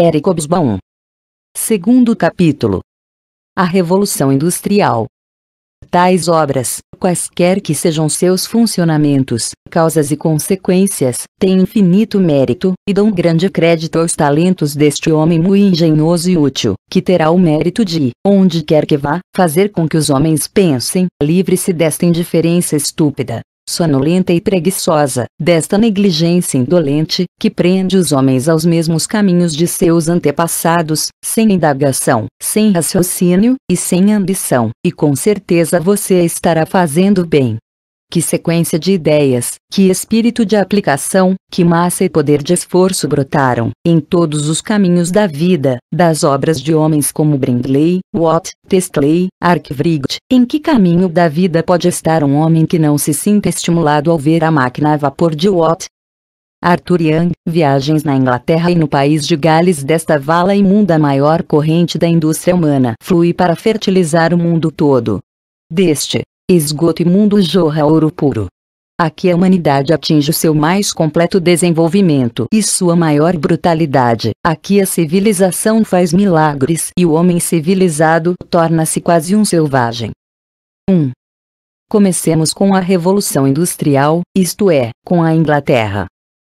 Eric Hobsbawm. Segundo capítulo. A Revolução Industrial. Tais obras, quaisquer que sejam seus funcionamentos, causas e consequências, têm infinito mérito, e dão grande crédito aos talentos deste homem muito engenhoso e útil, que terá o mérito de, onde quer que vá, fazer com que os homens pensem, livre-se desta indiferença estúpida, sonolenta e preguiçosa, desta negligência indolente, que prende os homens aos mesmos caminhos de seus antepassados, sem indagação, sem raciocínio, e sem ambição, e com certeza você estará fazendo bem. Que sequência de ideias, que espírito de aplicação, que massa e poder de esforço brotaram, em todos os caminhos da vida, das obras de homens como Brindley, Watt, Testley, Arkwright. Em que caminho da vida pode estar um homem que não se sinta estimulado ao ver a máquina a vapor de Watt? Arthur Young, Viagens na Inglaterra e no País de Gales. Desta vala imunda a maior corrente da indústria humana flui para fertilizar o mundo todo. Deste esgoto imundo jorra ouro puro. Aqui a humanidade atinge o seu mais completo desenvolvimento e sua maior brutalidade. Aqui a civilização faz milagres e o homem civilizado torna-se quase um selvagem. 1. Comecemos com a Revolução Industrial, isto é, com a Inglaterra.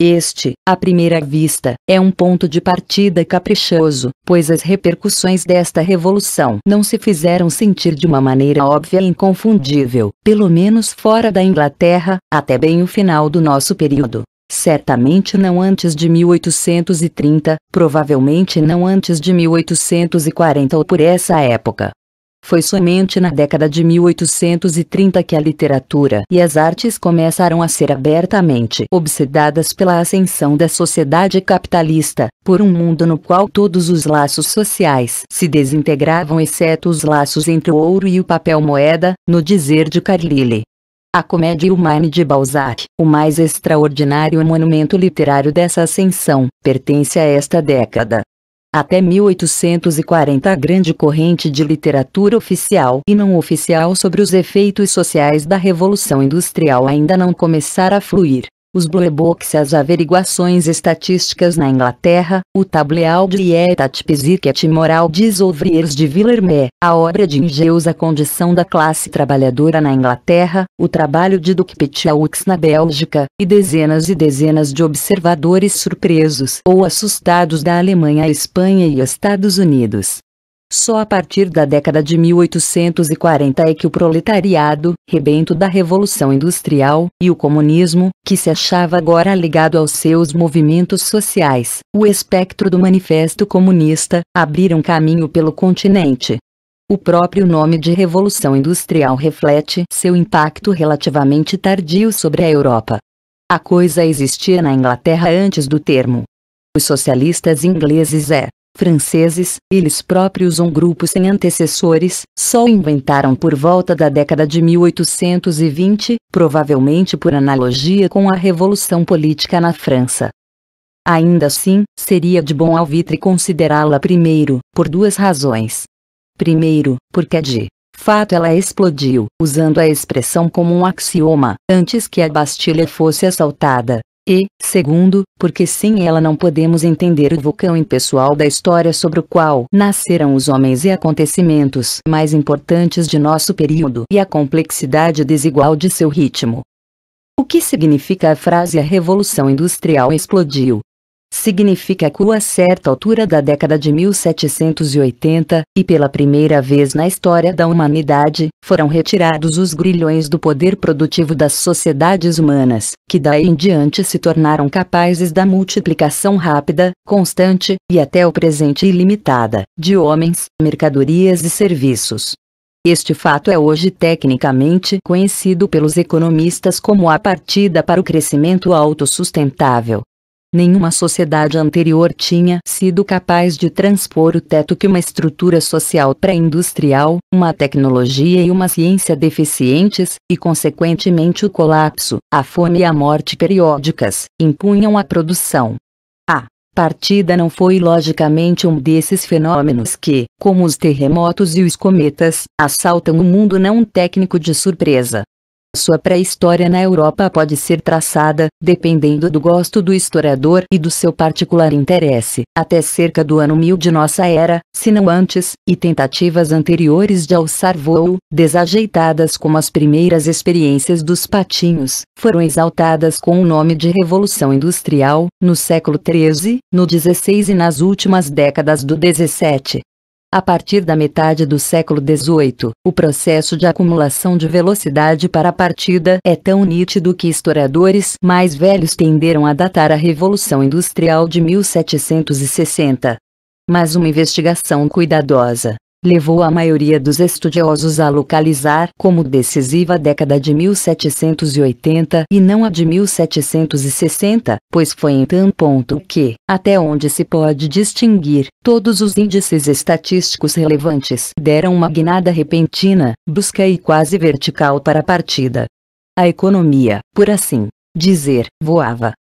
Este, à primeira vista, é um ponto de partida caprichoso, pois as repercussões desta revolução não se fizeram sentir de uma maneira óbvia e inconfundível, pelo menos fora da Inglaterra, até bem o final do nosso período. Certamente não antes de 1830, provavelmente não antes de 1840 ou por essa época. Foi somente na década de 1830 que a literatura e as artes começaram a ser abertamente obsedadas pela ascensão da sociedade capitalista, por um mundo no qual todos os laços sociais se desintegravam exceto os laços entre o ouro e o papel moeda, no dizer de Carlyle. A Comédia Humana de Balzac, o mais extraordinário monumento literário dessa ascensão, pertence a esta década. Até 1840 a grande corrente de literatura oficial e não oficial sobre os efeitos sociais da Revolução Industrial ainda não começara a fluir. Os Blue Books e as averiguações estatísticas na Inglaterra, o Tableau de l'État Psychique Moral des Ouvriers de Villermé, a obra de engenhosa condição da classe trabalhadora na Inglaterra, o trabalho de Duc Petaux na Bélgica, e dezenas de observadores surpresos ou assustados da Alemanha à Espanha e Estados Unidos. Só a partir da década de 1840 é que o proletariado, rebento da Revolução Industrial, e o comunismo, que se achava agora ligado aos seus movimentos sociais, o espectro do Manifesto Comunista, abriram caminho pelo continente. O próprio nome de Revolução Industrial reflete seu impacto relativamente tardio sobre a Europa. A coisa existia na Inglaterra antes do termo. Os socialistas ingleses franceses, eles próprios um grupo sem antecessores, só inventaram por volta da década de 1820, provavelmente por analogia com a Revolução Política na França. Ainda assim, seria de bom alvitre considerá-la primeiro, por duas razões. Primeiro, porque de fato ela explodiu, usando a expressão como um axioma, antes que a Bastilha fosse assaltada. E, segundo, porque sem ela não podemos entender o vulcão impessoal da história sobre o qual nasceram os homens e acontecimentos mais importantes de nosso período e a complexidade desigual de seu ritmo. O que significa a frase "a Revolução Industrial explodiu"? Significa que a certa altura da década de 1780, e pela primeira vez na história da humanidade, foram retirados os grilhões do poder produtivo das sociedades humanas, que daí em diante se tornaram capazes da multiplicação rápida, constante, e até o presente ilimitada, de homens, mercadorias e serviços. Este fato é hoje tecnicamente conhecido pelos economistas como a partida para o crescimento autossustentável. Nenhuma sociedade anterior tinha sido capaz de transpor o teto que uma estrutura social pré-industrial, uma tecnologia e uma ciência deficientes, e consequentemente o colapso, a fome e a morte periódicas, impunham à produção. A partida não foi logicamente um desses fenômenos que, como os terremotos e os cometas, assaltam o mundo não técnico de surpresa. Sua pré-história na Europa pode ser traçada, dependendo do gosto do historiador e do seu particular interesse, até cerca do ano 1000 de nossa era, se não antes, e tentativas anteriores de alçar voo, desajeitadas como as primeiras experiências dos patinhos, foram exaltadas com o nome de Revolução Industrial, no século XIII, no XVI e nas últimas décadas do XVII. A partir da metade do século XVIII, o processo de acumulação de velocidade para a partida é tão nítido que historiadores mais velhos tenderam a datar a Revolução Industrial de 1760. Mas uma investigação cuidadosa levou a maioria dos estudiosos a localizar como decisiva a década de 1780 e não a de 1760, pois foi em tal ponto que, até onde se pode distinguir, todos os índices estatísticos relevantes deram uma guinada repentina, brusca e quase vertical para a partida. A economia, por assim dizer, voava.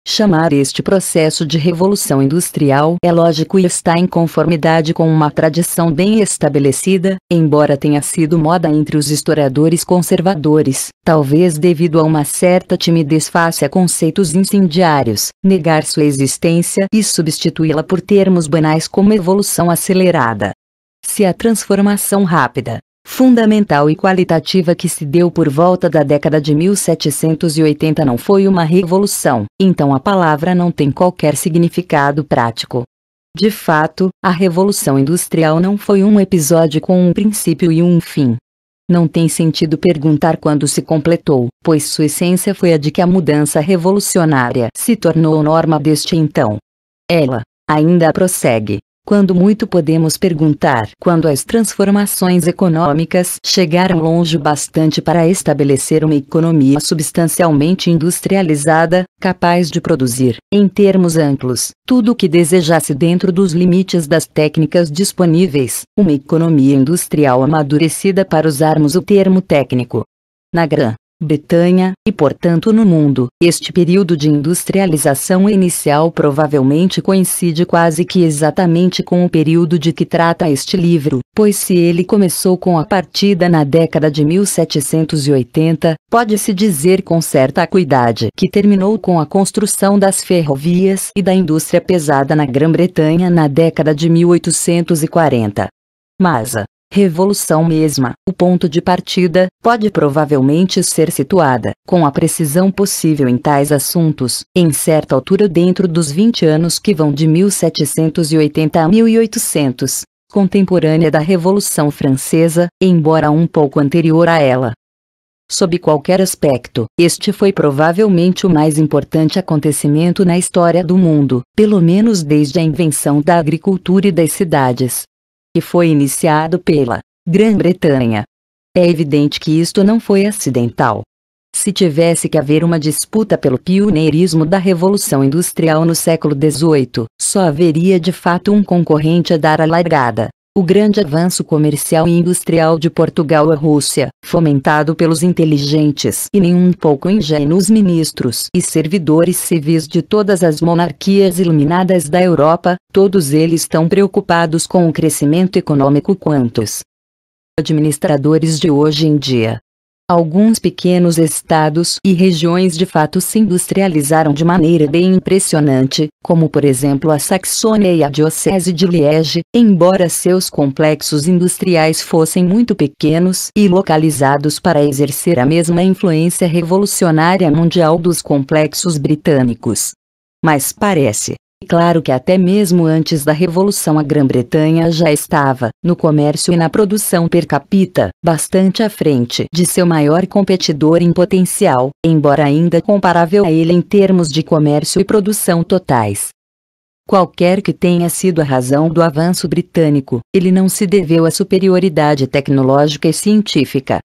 Chamar este processo de revolução industrial é lógico e está em conformidade com uma tradição bem estabelecida, embora tenha sido moda entre os historiadores conservadores, talvez devido a uma certa timidez face a conceitos incendiários, negar sua existência e substituí-la por termos banais como evolução acelerada. Se a transformação rápida, fundamental e qualitativa que se deu por volta da década de 1780 não foi uma revolução, então a palavra não tem qualquer significado prático. De fato, a Revolução Industrial não foi um episódio com um princípio e um fim. Não tem sentido perguntar quando se completou, pois sua essência foi a de que a mudança revolucionária se tornou norma desde então. Ela ainda prossegue. Quando muito podemos perguntar quando as transformações econômicas chegaram longe bastante para estabelecer uma economia substancialmente industrializada, capaz de produzir, em termos amplos, tudo o que desejasse dentro dos limites das técnicas disponíveis, uma economia industrial amadurecida para usarmos o termo técnico. Na Grã-Bretanha, e portanto no mundo, este período de industrialização inicial provavelmente coincide quase que exatamente com o período de que trata este livro, pois se ele começou com a partida na década de 1780, pode-se dizer com certa acuidade que terminou com a construção das ferrovias e da indústria pesada na Grã-Bretanha na década de 1840. Mas a revolução mesma, o ponto de partida, pode provavelmente ser situada, com a precisão possível em tais assuntos, em certa altura dentro dos 20 anos que vão de 1780 a 1800, contemporânea da Revolução Francesa, embora um pouco anterior a ela. Sob qualquer aspecto, este foi provavelmente o mais importante acontecimento na história do mundo, pelo menos desde a invenção da agricultura e das cidades. Que foi iniciado pela Grã-Bretanha. É evidente que isto não foi acidental. Se tivesse que haver uma disputa pelo pioneirismo da Revolução Industrial no século XVIII, só haveria de fato um concorrente a dar a largada: o grande avanço comercial e industrial de Portugal à Rússia, fomentado pelos inteligentes e nem um pouco ingênuos ministros e servidores civis de todas as monarquias iluminadas da Europa, todos eles tão preocupados com o crescimento econômico quanto os administradores de hoje em dia. Alguns pequenos estados e regiões de fato se industrializaram de maneira bem impressionante, como por exemplo a Saxônia e a Diocese de Liege, embora seus complexos industriais fossem muito pequenos e localizados para exercer a mesma influência revolucionária mundial dos complexos britânicos. Mas parece claro que até mesmo antes da Revolução a Grã-Bretanha já estava, no comércio e na produção per capita, bastante à frente de seu maior competidor em potencial, embora ainda comparável a ele em termos de comércio e produção totais. Qualquer que tenha sido a razão do avanço britânico, ele não se deveu à superioridade tecnológica e científica.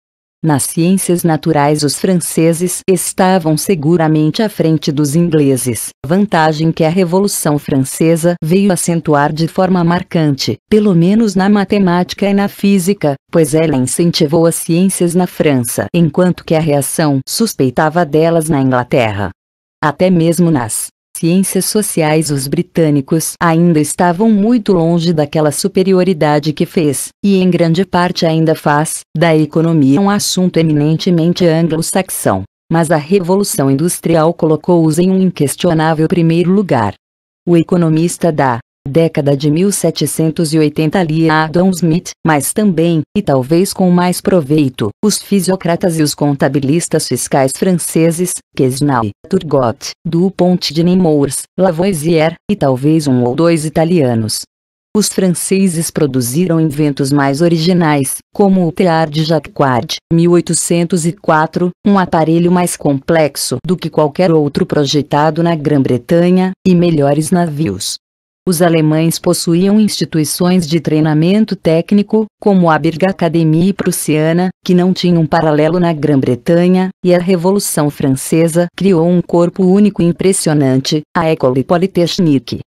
Nas ciências naturais os franceses estavam seguramente à frente dos ingleses, vantagem que a Revolução Francesa veio acentuar de forma marcante, pelo menos na matemática e na física, pois ela incentivou as ciências na França, enquanto que a reação suspeitava delas na Inglaterra. Até mesmo nas ciências sociais os britânicos ainda estavam muito longe daquela superioridade que fez, e em grande parte ainda faz, da economia um assunto eminentemente anglo-saxão. Mas a Revolução Industrial colocou-os em um inquestionável primeiro lugar. O economista da década de 1780 lia Adam Smith, mas também, e talvez com mais proveito, os fisiocratas e os contabilistas fiscais franceses, Quesnel, Turgot, Dupont de Nemours, Lavoisier, e talvez um ou dois italianos. Os franceses produziram inventos mais originais, como o tear de Jacquard, 1804, um aparelho mais complexo do que qualquer outro projetado na Grã-Bretanha, e melhores navios. Os alemães possuíam instituições de treinamento técnico, como a Bergakademie Prussiana, que não tinha um paralelo na Grã-Bretanha, e a Revolução Francesa criou um corpo único e impressionante, a École Polytechnique.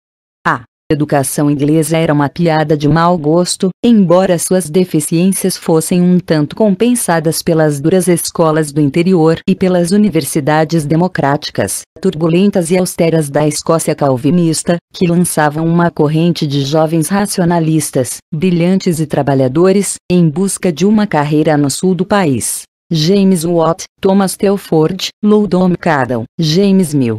A educação inglesa era uma piada de mau gosto, embora suas deficiências fossem um tanto compensadas pelas duras escolas do interior e pelas universidades democráticas, turbulentas e austeras da Escócia calvinista, que lançavam uma corrente de jovens racionalistas, brilhantes e trabalhadores, em busca de uma carreira no sul do país. James Watt, Thomas Telford, Loudon Macadam, James Mill.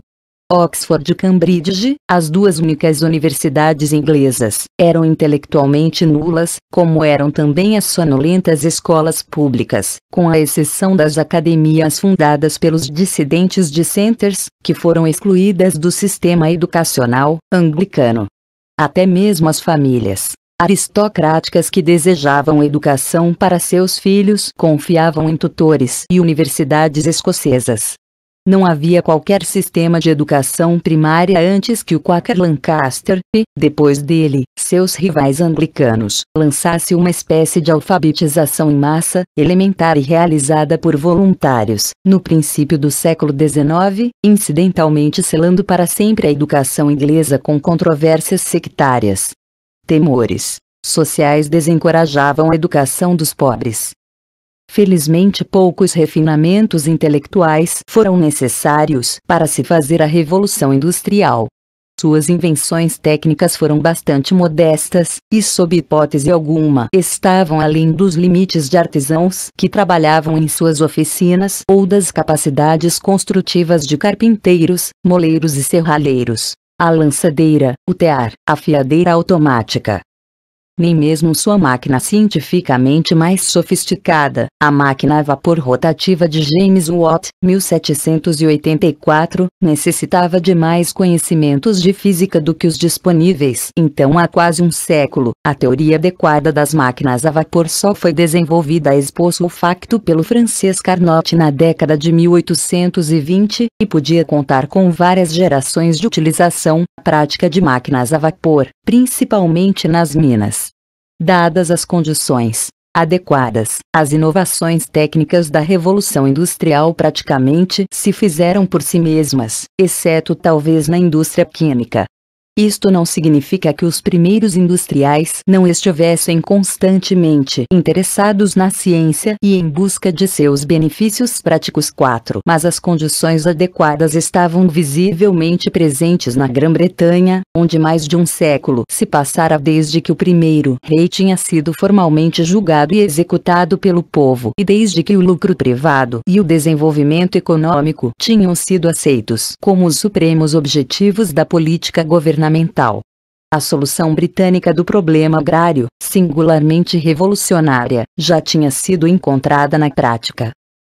Oxford e Cambridge, as duas únicas universidades inglesas, eram intelectualmente nulas, como eram também as sonolentas escolas públicas, com a exceção das academias fundadas pelos dissidentes dissenters, que foram excluídas do sistema educacional anglicano. Até mesmo as famílias aristocráticas que desejavam educação para seus filhos confiavam em tutores e universidades escocesas. Não havia qualquer sistema de educação primária antes que o Quaker Lancaster, e, depois dele, seus rivais anglicanos, lançasse uma espécie de alfabetização em massa, elementar e realizada por voluntários, no princípio do século XIX, incidentalmente selando para sempre a educação inglesa com controvérsias sectárias. Temores sociais desencorajavam a educação dos pobres. Felizmente poucos refinamentos intelectuais foram necessários para se fazer a Revolução Industrial. Suas invenções técnicas foram bastante modestas, e sob hipótese alguma estavam além dos limites de artesãos que trabalhavam em suas oficinas ou das capacidades construtivas de carpinteiros, moleiros e serralheiros. A lançadeira, o tear, a fiadeira automática. Nem mesmo sua máquina cientificamente mais sofisticada, a máquina a vapor rotativa de James Watt, 1784, necessitava de mais conhecimentos de física do que os disponíveis. Então há quase um século, a teoria adequada das máquinas a vapor só foi desenvolvida ex post facto pelo francês Carnot na década de 1820, e podia contar com várias gerações de utilização prática de máquinas a vapor, principalmente nas minas. Dadas as condições adequadas, as inovações técnicas da Revolução Industrial praticamente se fizeram por si mesmas, exceto talvez na indústria química. Isto não significa que os primeiros industriais não estivessem constantemente interessados na ciência e em busca de seus benefícios práticos. 4. Mas as condições adequadas estavam visivelmente presentes na Grã-Bretanha, onde mais de um século se passara desde que o primeiro rei tinha sido formalmente julgado e executado pelo povo, e desde que o lucro privado e o desenvolvimento econômico tinham sido aceitos como os supremos objetivos da política governamental. A solução britânica do problema agrário, singularmente revolucionária, já tinha sido encontrada na prática.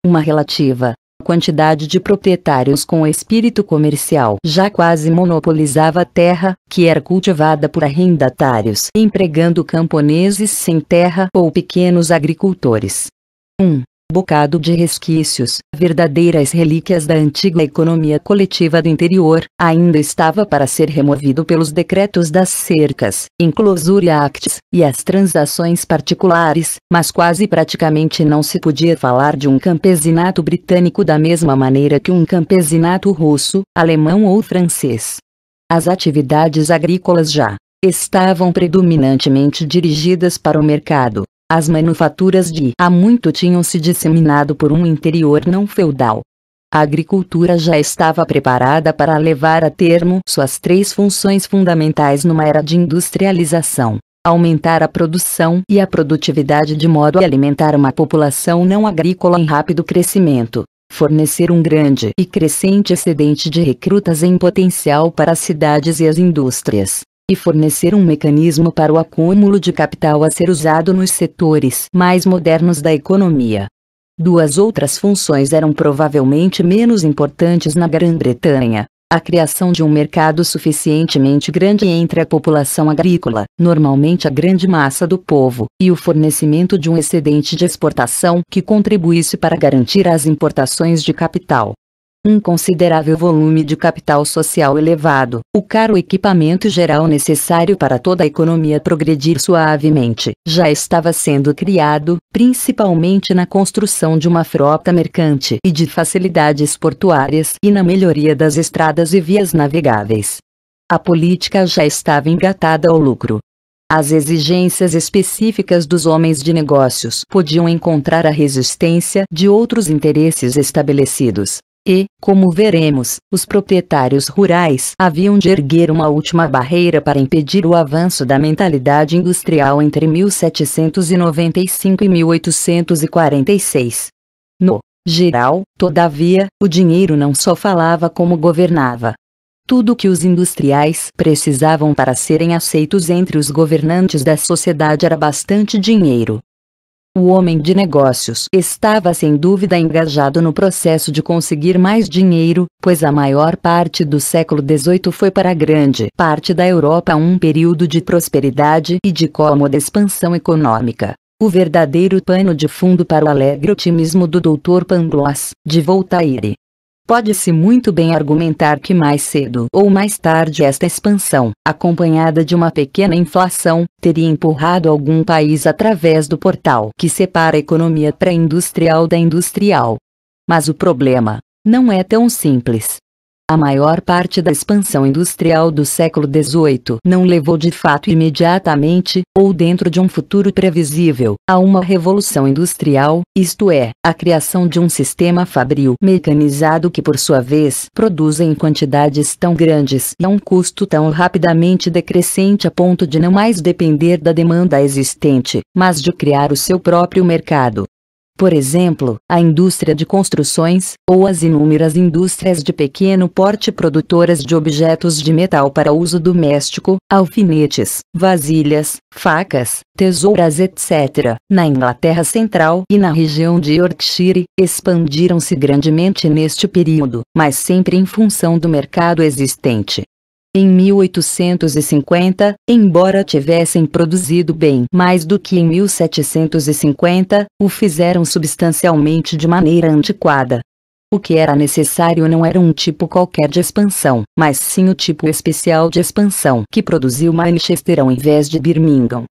Uma relativa quantidade de proprietários com espírito comercial já quase monopolizava a terra, que era cultivada por arrendatários, empregando camponeses sem terra ou pequenos agricultores. Bocado de resquícios, verdadeiras relíquias da antiga economia coletiva do interior, ainda estava para ser removido pelos decretos das cercas, Enclosure Acts, e as transações particulares, mas quase praticamente não se podia falar de um campesinato britânico da mesma maneira que um campesinato russo, alemão ou francês. As atividades agrícolas já estavam predominantemente dirigidas para o mercado. As manufaturas de há muito tinham se disseminado por um interior não feudal. A agricultura já estava preparada para levar a termo suas 3 funções fundamentais numa era de industrialização: aumentar a produção e a produtividade de modo a alimentar uma população não agrícola em rápido crescimento, fornecer um grande e crescente excedente de recrutas em potencial para as cidades e as indústrias, e fornecer um mecanismo para o acúmulo de capital a ser usado nos setores mais modernos da economia. 2 outras funções eram provavelmente menos importantes na Grã-Bretanha: a criação de um mercado suficientemente grande entre a população agrícola, normalmente a grande massa do povo, e o fornecimento de um excedente de exportação que contribuísse para garantir as importações de capital. Um considerável volume de capital social elevado, o caro equipamento geral necessário para toda a economia progredir suavemente, já estava sendo criado, principalmente na construção de uma frota mercante e de facilidades portuárias e na melhoria das estradas e vias navegáveis. A política já estava engatada ao lucro. As exigências específicas dos homens de negócios podiam encontrar a resistência de outros interesses estabelecidos. E, como veremos, os proprietários rurais haviam de erguer uma última barreira para impedir o avanço da mentalidade industrial entre 1795 e 1846. No geral, todavia, o dinheiro não só falava como governava. Tudo o que os industriais precisavam para serem aceitos entre os governantes da sociedade era bastante dinheiro. O homem de negócios estava sem dúvida engajado no processo de conseguir mais dinheiro, pois a maior parte do século XVIII foi para a grande parte da Europa um período de prosperidade e de cômoda expansão econômica. O verdadeiro pano de fundo para o alegre otimismo do Dr. Pangloss, de Voltaire. Pode-se muito bem argumentar que mais cedo ou mais tarde esta expansão, acompanhada de uma pequena inflação, teria empurrado algum país através do portal que separa a economia pré-industrial da industrial. Mas o problema não é tão simples. A maior parte da expansão industrial do século XVIII não levou de fato imediatamente, ou dentro de um futuro previsível, a uma revolução industrial, isto é, a criação de um sistema fabril mecanizado que por sua vez produza em quantidades tão grandes e a um custo tão rapidamente decrescente a ponto de não mais depender da demanda existente, mas de criar o seu próprio mercado. Por exemplo, a indústria de construções, ou as inúmeras indústrias de pequeno porte produtoras de objetos de metal para uso doméstico, alfinetes, vasilhas, facas, tesouras etc., na Inglaterra Central e na região de Yorkshire, expandiram-se grandemente neste período, mas sempre em função do mercado existente. Em 1850, embora tivessem produzido bem mais do que em 1750, o fizeram substancialmente de maneira antiquada. O que era necessário não era um tipo qualquer de expansão, mas sim o tipo especial de expansão que produziu Manchester ao invés de Birmingham.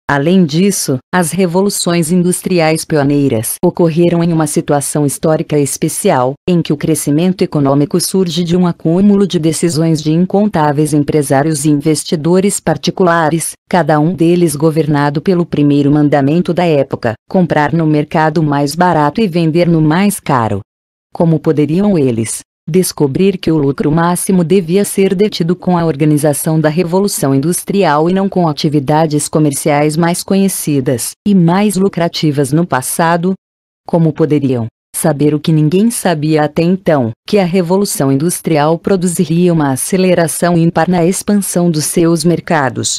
Além disso, as revoluções industriais pioneiras ocorreram em uma situação histórica especial, em que o crescimento econômico surge de um acúmulo de decisões de incontáveis empresários e investidores particulares, cada um deles governado pelo primeiro mandamento da época: comprar no mercado mais barato e vender no mais caro. Como poderiam eles descobrir que o lucro máximo devia ser detido com a organização da Revolução Industrial e não com atividades comerciais mais conhecidas e mais lucrativas no passado? Como poderiam saber o que ninguém sabia até então, que a Revolução Industrial produziria uma aceleração ímpar na expansão dos seus mercados?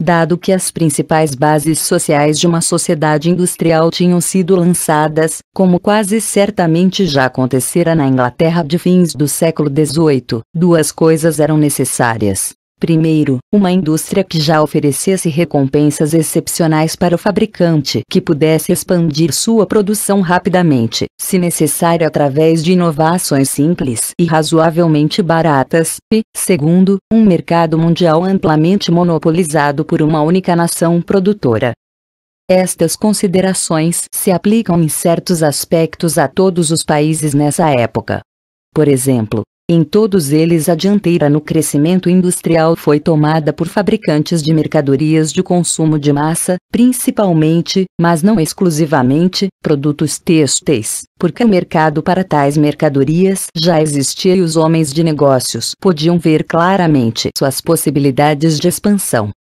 Dado que as principais bases sociais de uma sociedade industrial tinham sido lançadas, como quase certamente já acontecera na Inglaterra de fins do século XVIII, 2 coisas eram necessárias. Primeiro, uma indústria que já oferecesse recompensas excepcionais para o fabricante, que pudesse expandir sua produção rapidamente, se necessário através de inovações simples e razoavelmente baratas, e, segundo, um mercado mundial amplamente monopolizado por uma única nação produtora. Estas considerações se aplicam em certos aspectos a todos os países nessa época. Por exemplo, Em todos eles a dianteira no crescimento industrial foi tomada por fabricantes de mercadorias de consumo de massa, principalmente, mas não exclusivamente, produtos têxteis, porque o mercado para tais mercadorias já existia e os homens de negócios podiam ver claramente suas possibilidades de expansão.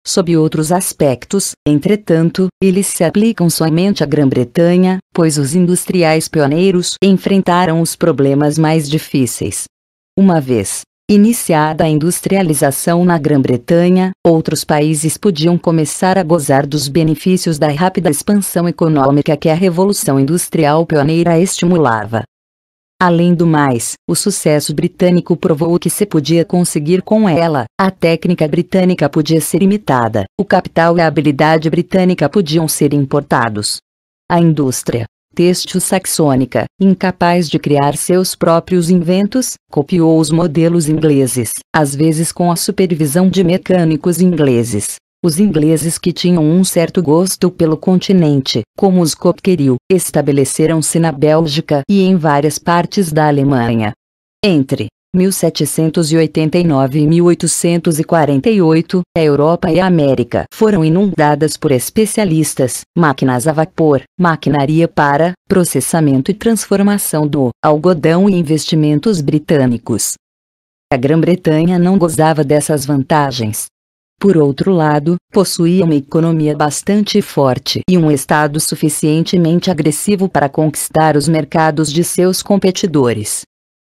Sob outros aspectos, entretanto, eles se aplicam somente à Grã-Bretanha, pois os industriais pioneiros enfrentaram os problemas mais difíceis. Uma vez iniciada a industrialização na Grã-Bretanha, outros países podiam começar a gozar dos benefícios da rápida expansão econômica que a Revolução Industrial pioneira estimulava. Além do mais, o sucesso britânico provou que se podia conseguir com ela, a técnica britânica podia ser imitada, o capital e a habilidade britânica podiam ser importados. A indústria têxtil saxônica, incapaz de criar seus próprios inventos, copiou os modelos ingleses, às vezes com a supervisão de mecânicos ingleses. Os ingleses que tinham um certo gosto pelo continente, como os Cockerill, estabeleceram-se na Bélgica e em várias partes da Alemanha. Entre 1789 e 1848, a Europa e a América foram inundadas por especialistas, máquinas a vapor, maquinaria para processamento e transformação do algodão e investimentos britânicos. A Grã-Bretanha não gozava dessas vantagens. Por outro lado, possuía uma economia bastante forte e um Estado suficientemente agressivo para conquistar os mercados de seus competidores.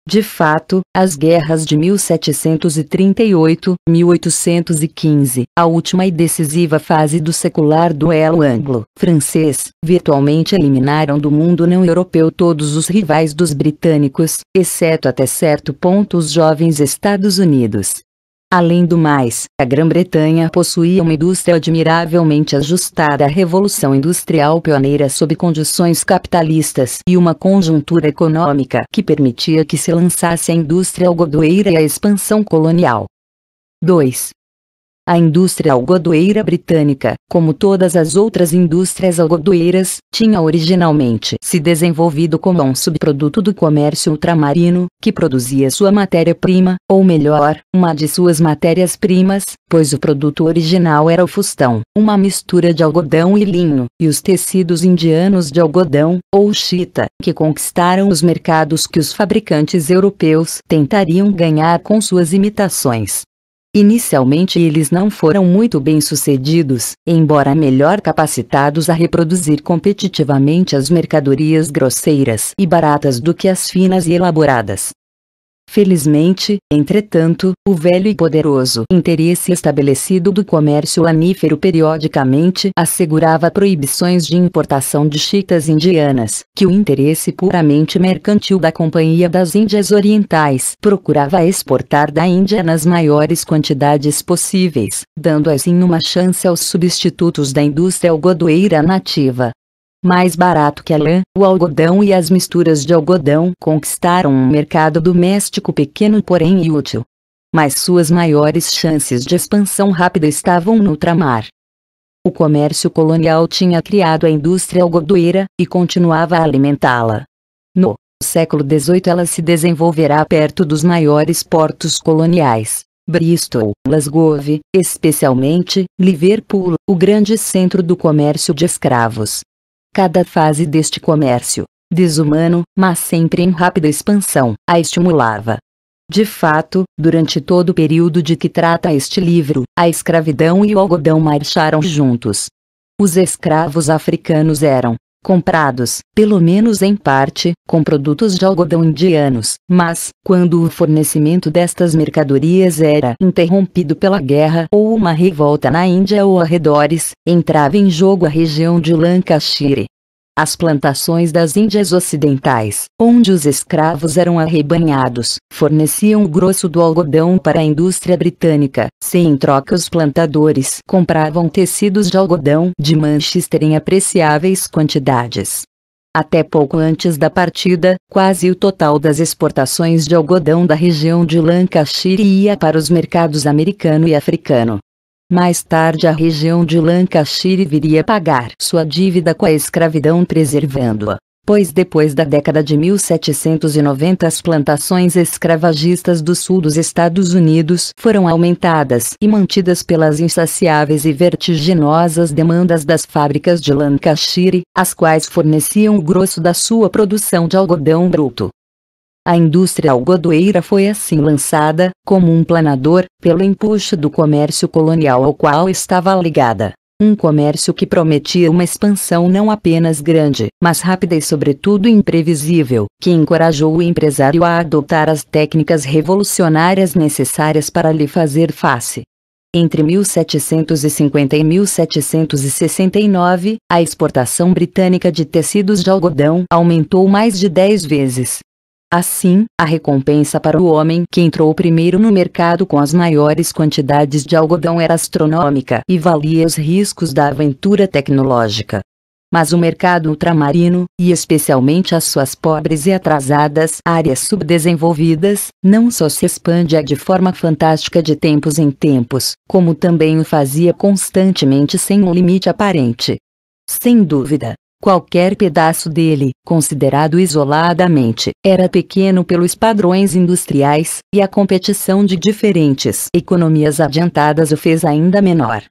De fato, as guerras de 1738, 1815, a última e decisiva fase do secular duelo anglo-francês, virtualmente eliminaram do mundo não europeu todos os rivais dos britânicos, exceto até certo ponto os jovens Estados Unidos. Além do mais, a Grã-Bretanha possuía uma indústria admiravelmente ajustada à Revolução Industrial pioneira sob condições capitalistas e uma conjuntura econômica que permitia que se lançasse a indústria algodoeira e a expansão colonial. 2. A indústria algodoeira britânica, como todas as outras indústrias algodoeiras, tinha originalmente se desenvolvido como um subproduto do comércio ultramarino, que produzia sua matéria-prima, ou melhor, uma de suas matérias-primas, pois o produto original era o fustão, uma mistura de algodão e linho, e os tecidos indianos de algodão, ou chita, que conquistaram os mercados que os fabricantes europeus tentariam ganhar com suas imitações. Inicialmente eles não foram muito bem-sucedidos, embora melhor capacitados a reproduzir competitivamente as mercadorias grosseiras e baratas do que as finas e elaboradas. Felizmente, entretanto, o velho e poderoso interesse estabelecido do comércio lanífero periodicamente assegurava proibições de importação de chitas indianas, que o interesse puramente mercantil da Companhia das Índias Orientais procurava exportar da Índia nas maiores quantidades possíveis, dando assim uma chance aos substitutos da indústria algodoeira nativa. Mais barato que a lã, o algodão e as misturas de algodão conquistaram um mercado doméstico pequeno porém útil. Mas suas maiores chances de expansão rápida estavam no ultramar. O comércio colonial tinha criado a indústria algodoeira, e continuava a alimentá-la. No século XVIII ela se desenvolverá perto dos maiores portos coloniais. Bristol, Glasgow, especialmente, Liverpool, o grande centro do comércio de escravos. Cada fase deste comércio, desumano, mas sempre em rápida expansão, a estimulava. De fato, durante todo o período de que trata este livro, a escravidão e o algodão marcharam juntos. Os escravos africanos eram comprados, pelo menos em parte, com produtos de algodão indianos, mas, quando o fornecimento destas mercadorias era interrompido pela guerra ou uma revolta na Índia ou arredores, entrava em jogo a região de Lancashire. As plantações das Índias Ocidentais, onde os escravos eram arrebanhados, forneciam o grosso do algodão para a indústria britânica, se em troca os plantadores compravam tecidos de algodão de Manchester em apreciáveis quantidades. Até pouco antes da partida, quase o total das exportações de algodão da região de Lancashire ia para os mercados americano e africano. Mais tarde a região de Lancashire viria pagar sua dívida com a escravidão preservando-a. pois depois da década de 1790 as plantações escravagistas do sul dos Estados Unidos foram aumentadas e mantidas pelas insaciáveis e vertiginosas demandas das fábricas de Lancashire, as quais forneciam o grosso da sua produção de algodão bruto. A indústria algodoeira foi assim lançada, como um planador, pelo empuxo do comércio colonial ao qual estava ligada. Um comércio que prometia uma expansão não apenas grande, mas rápida e sobretudo imprevisível, que encorajou o empresário a adotar as técnicas revolucionárias necessárias para lhe fazer face. Entre 1750 e 1769, a exportação britânica de tecidos de algodão aumentou mais de 10 vezes. Assim, a recompensa para o homem que entrou primeiro no mercado com as maiores quantidades de algodão era astronômica e valia os riscos da aventura tecnológica. Mas o mercado ultramarino, e especialmente as suas pobres e atrasadas áreas subdesenvolvidas, não só se expande de forma fantástica de tempos em tempos, como também o fazia constantemente sem um limite aparente. Sem dúvida, qualquer pedaço dele, considerado isoladamente, era pequeno pelos padrões industriais, e a competição de diferentes economias adiantadas o fez ainda menor.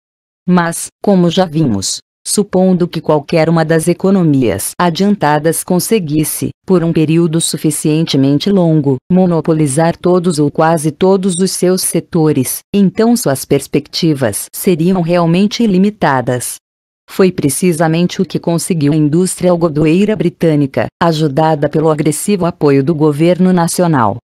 Mas, como já vimos, supondo que qualquer uma das economias adiantadas conseguisse, por um período suficientemente longo, monopolizar todos ou quase todos os seus setores, então suas perspectivas seriam realmente ilimitadas. Foi precisamente o que conseguiu a indústria algodoeira britânica, ajudada pelo agressivo apoio do governo nacional.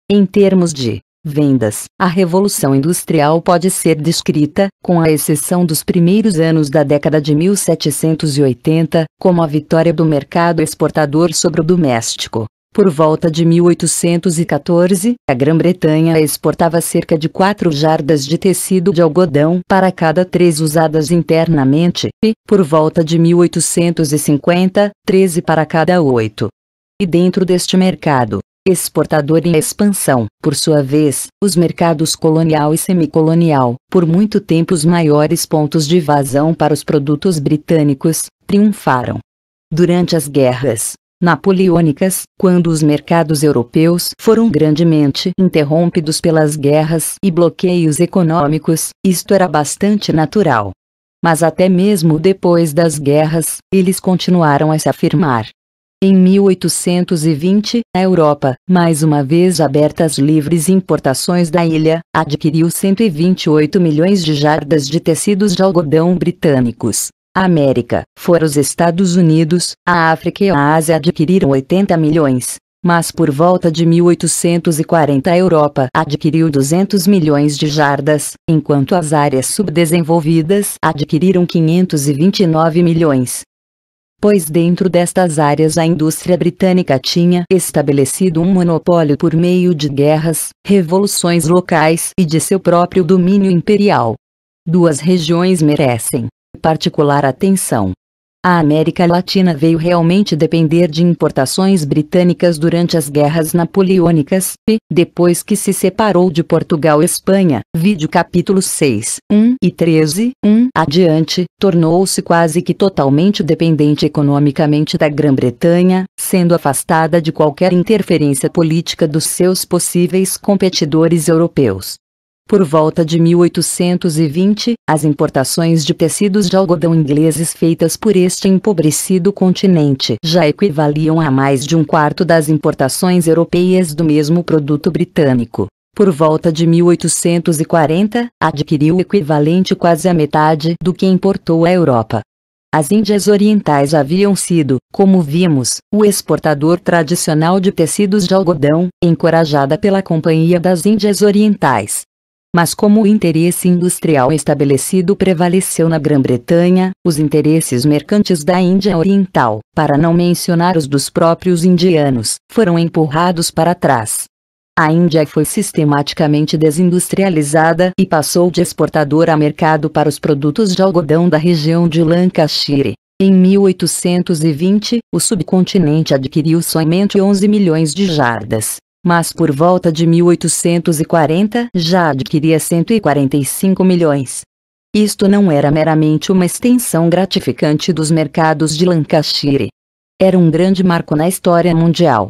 Em termos de vendas, a Revolução Industrial pode ser descrita, com a exceção dos primeiros anos da década de 1780, como a vitória do mercado exportador sobre o doméstico. Por volta de 1814, a Grã-Bretanha exportava cerca de 4 jardas de tecido de algodão para cada 3 usadas internamente, e, por volta de 1850, 13 para cada 8. E dentro deste mercado exportador em expansão, por sua vez, os mercados colonial e semicolonial, por muito tempo os maiores pontos de vazão para os produtos britânicos, triunfaram. Durante as guerras napoleônicas, quando os mercados europeus foram grandemente interrompidos pelas guerras e bloqueios econômicos, isto era bastante natural. Mas até mesmo depois das guerras, eles continuaram a se afirmar. Em 1820, a Europa, mais uma vez aberta às livres importações da ilha, adquiriu 128 milhões de jardas de tecidos de algodão britânicos. A América, fora os Estados Unidos, a África e a Ásia adquiriram 80 milhões, mas por volta de 1840 a Europa adquiriu 200 milhões de jardas, enquanto as áreas subdesenvolvidas adquiriram 529 milhões. Pois dentro destas áreas a indústria britânica tinha estabelecido um monopólio por meio de guerras, revoluções locais e de seu próprio domínio imperial. Duas regiões merecem particular atenção. A América Latina veio realmente depender de importações britânicas durante as guerras napoleônicas, e, depois que se separou de Portugal e Espanha, vide capítulos 6, 1 e 13, 1 adiante, tornou-se quase que totalmente dependente economicamente da Grã-Bretanha, sendo afastada de qualquer interferência política dos seus possíveis competidores europeus. Por volta de 1820, as importações de tecidos de algodão ingleses feitas por este empobrecido continente já equivaliam a mais de um quarto das importações europeias do mesmo produto britânico. Por volta de 1840, adquiriu o equivalente quase à metade do que importou à Europa. As Índias Orientais haviam sido, como vimos, o exportador tradicional de tecidos de algodão, encorajada pela Companhia das Índias Orientais. Mas como o interesse industrial estabelecido prevaleceu na Grã-Bretanha, os interesses mercantes da Índia Oriental, para não mencionar os dos próprios indianos, foram empurrados para trás. A Índia foi sistematicamente desindustrializada e passou de exportador a mercado para os produtos de algodão da região de Lancashire. Em 1820, o subcontinente adquiriu somente 11 milhões de jardas. Mas por volta de 1840 já adquiria 145 milhões. Isto não era meramente uma extensão gratificante dos mercados de Lancashire. era um grande marco na história mundial.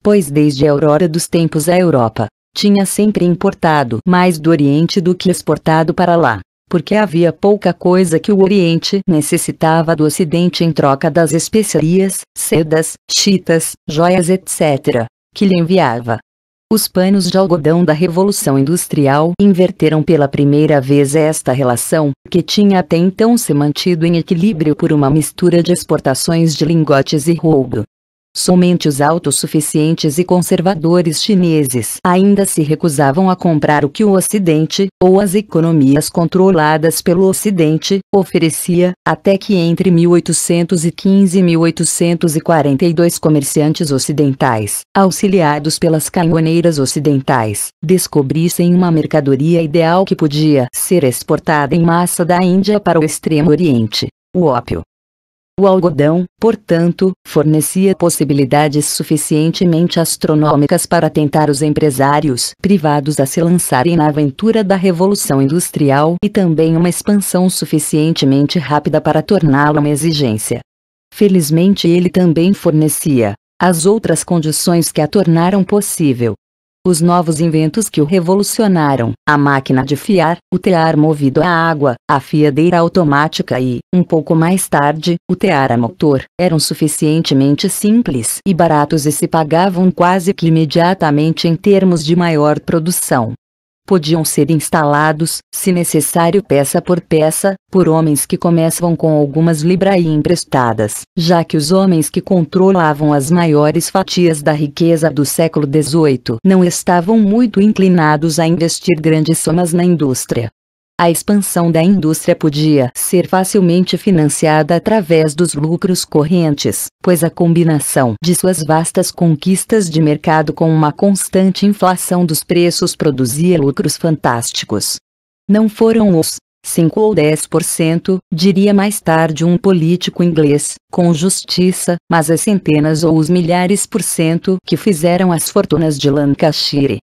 Pois desde a aurora dos tempos a Europa tinha sempre importado mais do Oriente do que exportado para lá, porque havia pouca coisa que o Oriente necessitava do Ocidente em troca das especiarias, sedas, chitas, joias etc., que lhe enviava. Os panos de algodão da Revolução Industrial inverteram pela primeira vez esta relação, que tinha até então se mantido em equilíbrio por uma mistura de exportações de lingotes e roubo. Somente os autossuficientes e conservadores chineses ainda se recusavam a comprar o que o Ocidente, ou as economias controladas pelo Ocidente, oferecia, até que entre 1815 e 1842 comerciantes ocidentais, auxiliados pelas caminhoneiras ocidentais, descobrissem uma mercadoria ideal que podia ser exportada em massa da Índia para o Extremo Oriente: o ópio. O algodão, portanto, fornecia possibilidades suficientemente astronômicas para tentar os empresários privados a se lançarem na aventura da Revolução Industrial e também uma expansão suficientemente rápida para torná-la uma exigência. Felizmente ele também fornecia as outras condições que a tornaram possível. Os novos inventos que o revolucionaram: a máquina de fiar, o tear movido a água, a fiadeira automática e, um pouco mais tarde, o tear a motor, eram suficientemente simples e baratos e se pagavam quase que imediatamente em termos de maior produção. Podiam ser instalados, se necessário peça por homens que começavam com algumas libras emprestadas, já que os homens que controlavam as maiores fatias da riqueza do século XVIII não estavam muito inclinados a investir grandes somas na indústria. A expansão da indústria podia ser facilmente financiada através dos lucros correntes, pois a combinação de suas vastas conquistas de mercado com uma constante inflação dos preços produzia lucros fantásticos. Não foram os 5 ou 10%, diria mais tarde um político inglês, com justiça, mas as centenas ou os milhares por cento que fizeram as fortunas de Lancashire.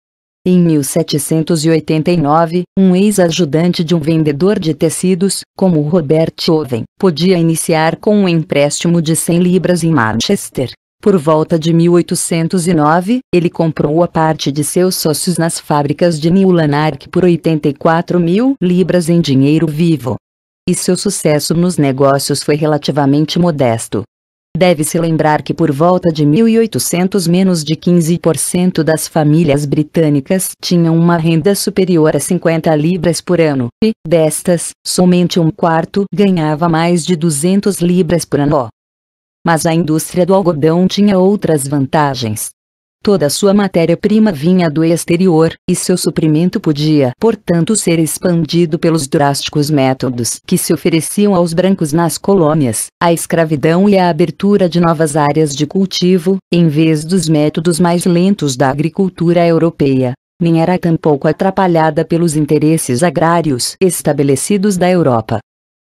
Em 1789, um ex-ajudante de um vendedor de tecidos, como Robert Owen, podia iniciar com um empréstimo de 100 libras em Manchester. Por volta de 1809, ele comprou a parte de seus sócios nas fábricas de New Lanark por 84.000 libras em dinheiro vivo. E seu sucesso nos negócios foi relativamente modesto. Deve-se lembrar que por volta de 1800 menos de 15% das famílias britânicas tinham uma renda superior a 50 libras por ano, e, destas, somente um quarto ganhava mais de 200 libras por ano. Mas a indústria do algodão tinha outras vantagens. Toda sua matéria-prima vinha do exterior, e seu suprimento podia, portanto, ser expandido pelos drásticos métodos que se ofereciam aos brancos nas colônias, a escravidão e a abertura de novas áreas de cultivo, em vez dos métodos mais lentos da agricultura europeia. Nem era tampouco atrapalhada pelos interesses agrários estabelecidos da Europa.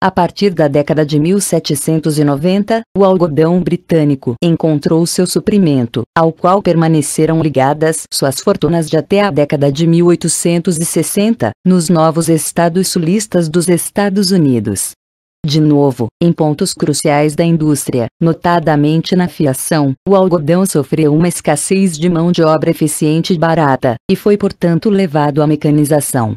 A partir da década de 1790, o algodão britânico encontrou seu suprimento, ao qual permaneceram ligadas suas fortunas de até a década de 1860, nos novos estados sulistas dos Estados Unidos. De novo, em pontos cruciais da indústria, notadamente na fiação, o algodão sofreu uma escassez de mão de obra eficiente e barata, e foi portanto levado à mecanização.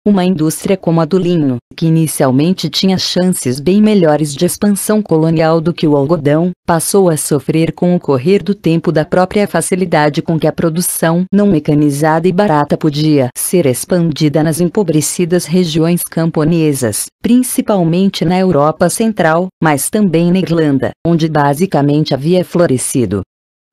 Uma indústria como a do linho, que inicialmente tinha chances bem melhores de expansão colonial do que o algodão, passou a sofrer com o correr do tempo da própria facilidade com que a produção não mecanizada e barata podia ser expandida nas empobrecidas regiões camponesas, principalmente na Europa Central, mas também na Irlanda, onde basicamente havia florescido.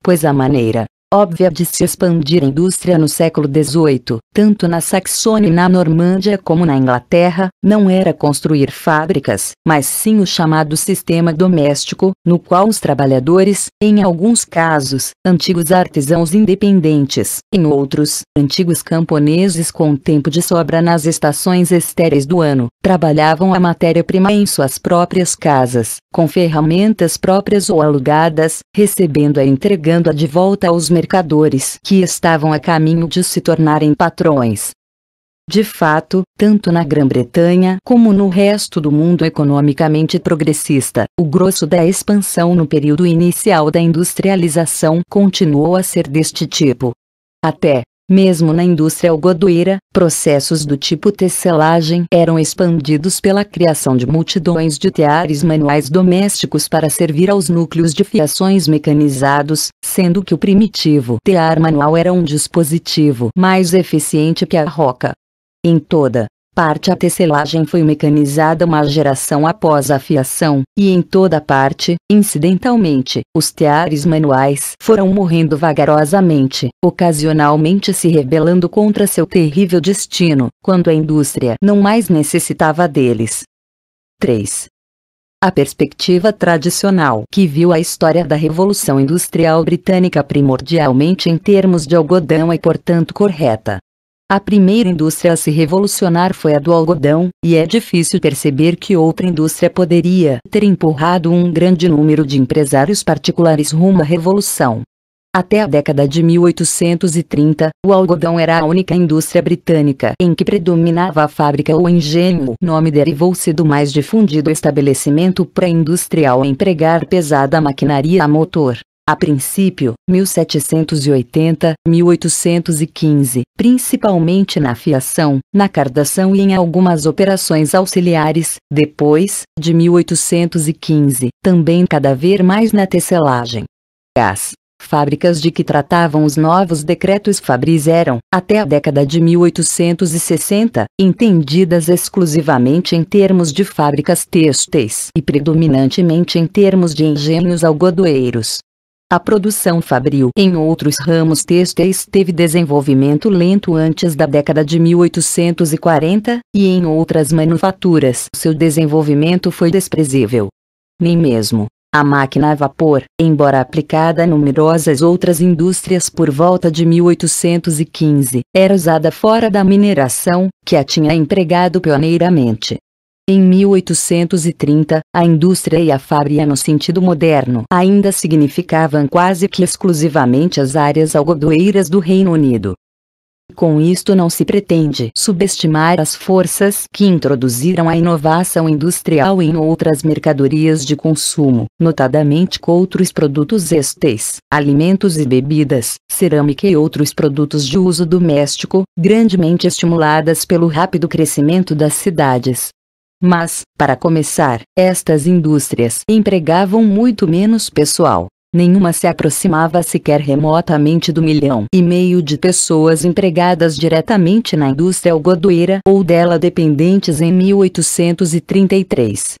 Pois a maneira óbvia de se expandir a indústria no século XVIII, tanto na Saxônia e na Normândia como na Inglaterra, não era construir fábricas, mas sim o chamado sistema doméstico, no qual os trabalhadores, em alguns casos, antigos artesãos independentes, em outros, antigos camponeses com tempo de sobra nas estações estéreis do ano, trabalhavam a matéria-prima em suas próprias casas, com ferramentas próprias ou alugadas, recebendo-a e entregando-a de volta aos mercadores que estavam a caminho de se tornarem patrões. De fato, tanto na Grã-Bretanha como no resto do mundo economicamente progressista, o grosso da expansão no período inicial da industrialização continuou a ser deste tipo. Até mesmo na indústria algodoeira, processos do tipo tecelagem eram expandidos pela criação de multidões de teares manuais domésticos para servir aos núcleos de fiações mecanizados, sendo que o primitivo tear manual era um dispositivo mais eficiente que a roca. Em toda parte a tecelagem foi mecanizada uma geração após a fiação, e em toda parte, incidentalmente, os teares manuais foram morrendo vagarosamente, ocasionalmente se rebelando contra seu terrível destino, quando a indústria não mais necessitava deles. 3. A perspectiva tradicional que viu a história da Revolução Industrial Britânica primordialmente em termos de algodão é portanto correta. A primeira indústria a se revolucionar foi a do algodão, e é difícil perceber que outra indústria poderia ter empurrado um grande número de empresários particulares rumo à revolução. Até a década de 1830, o algodão era a única indústria britânica em que predominava a fábrica ou engenho. O nome derivou-se do mais difundido estabelecimento pré-industrial a empregar pesada maquinaria a motor. A princípio, 1780, 1815, principalmente na fiação, na cardação e em algumas operações auxiliares, depois, de 1815, também cada vez mais na tecelagem. As fábricas de que tratavam os novos decretos fabris eram, até a década de 1860, entendidas exclusivamente em termos de fábricas têxteis e predominantemente em termos de engenhos algodoeiros. A produção fabril em outros ramos têxteis teve desenvolvimento lento antes da década de 1840, e em outras manufaturas seu desenvolvimento foi desprezível. Nem mesmo a máquina a vapor, embora aplicada a numerosas outras indústrias por volta de 1815, era usada fora da mineração, que a tinha empregado pioneiramente. Em 1830, a indústria e a fábrica no sentido moderno ainda significavam quase que exclusivamente as áreas algodoeiras do Reino Unido. Com isto não se pretende subestimar as forças que introduziram a inovação industrial em outras mercadorias de consumo, notadamente com outros produtos têxteis, alimentos e bebidas, cerâmica e outros produtos de uso doméstico, grandemente estimuladas pelo rápido crescimento das cidades. Mas, para começar, estas indústrias empregavam muito menos pessoal. Nenhuma se aproximava sequer remotamente do 1,5 milhão de pessoas empregadas diretamente na indústria algodoeira ou dela dependentes em 1833.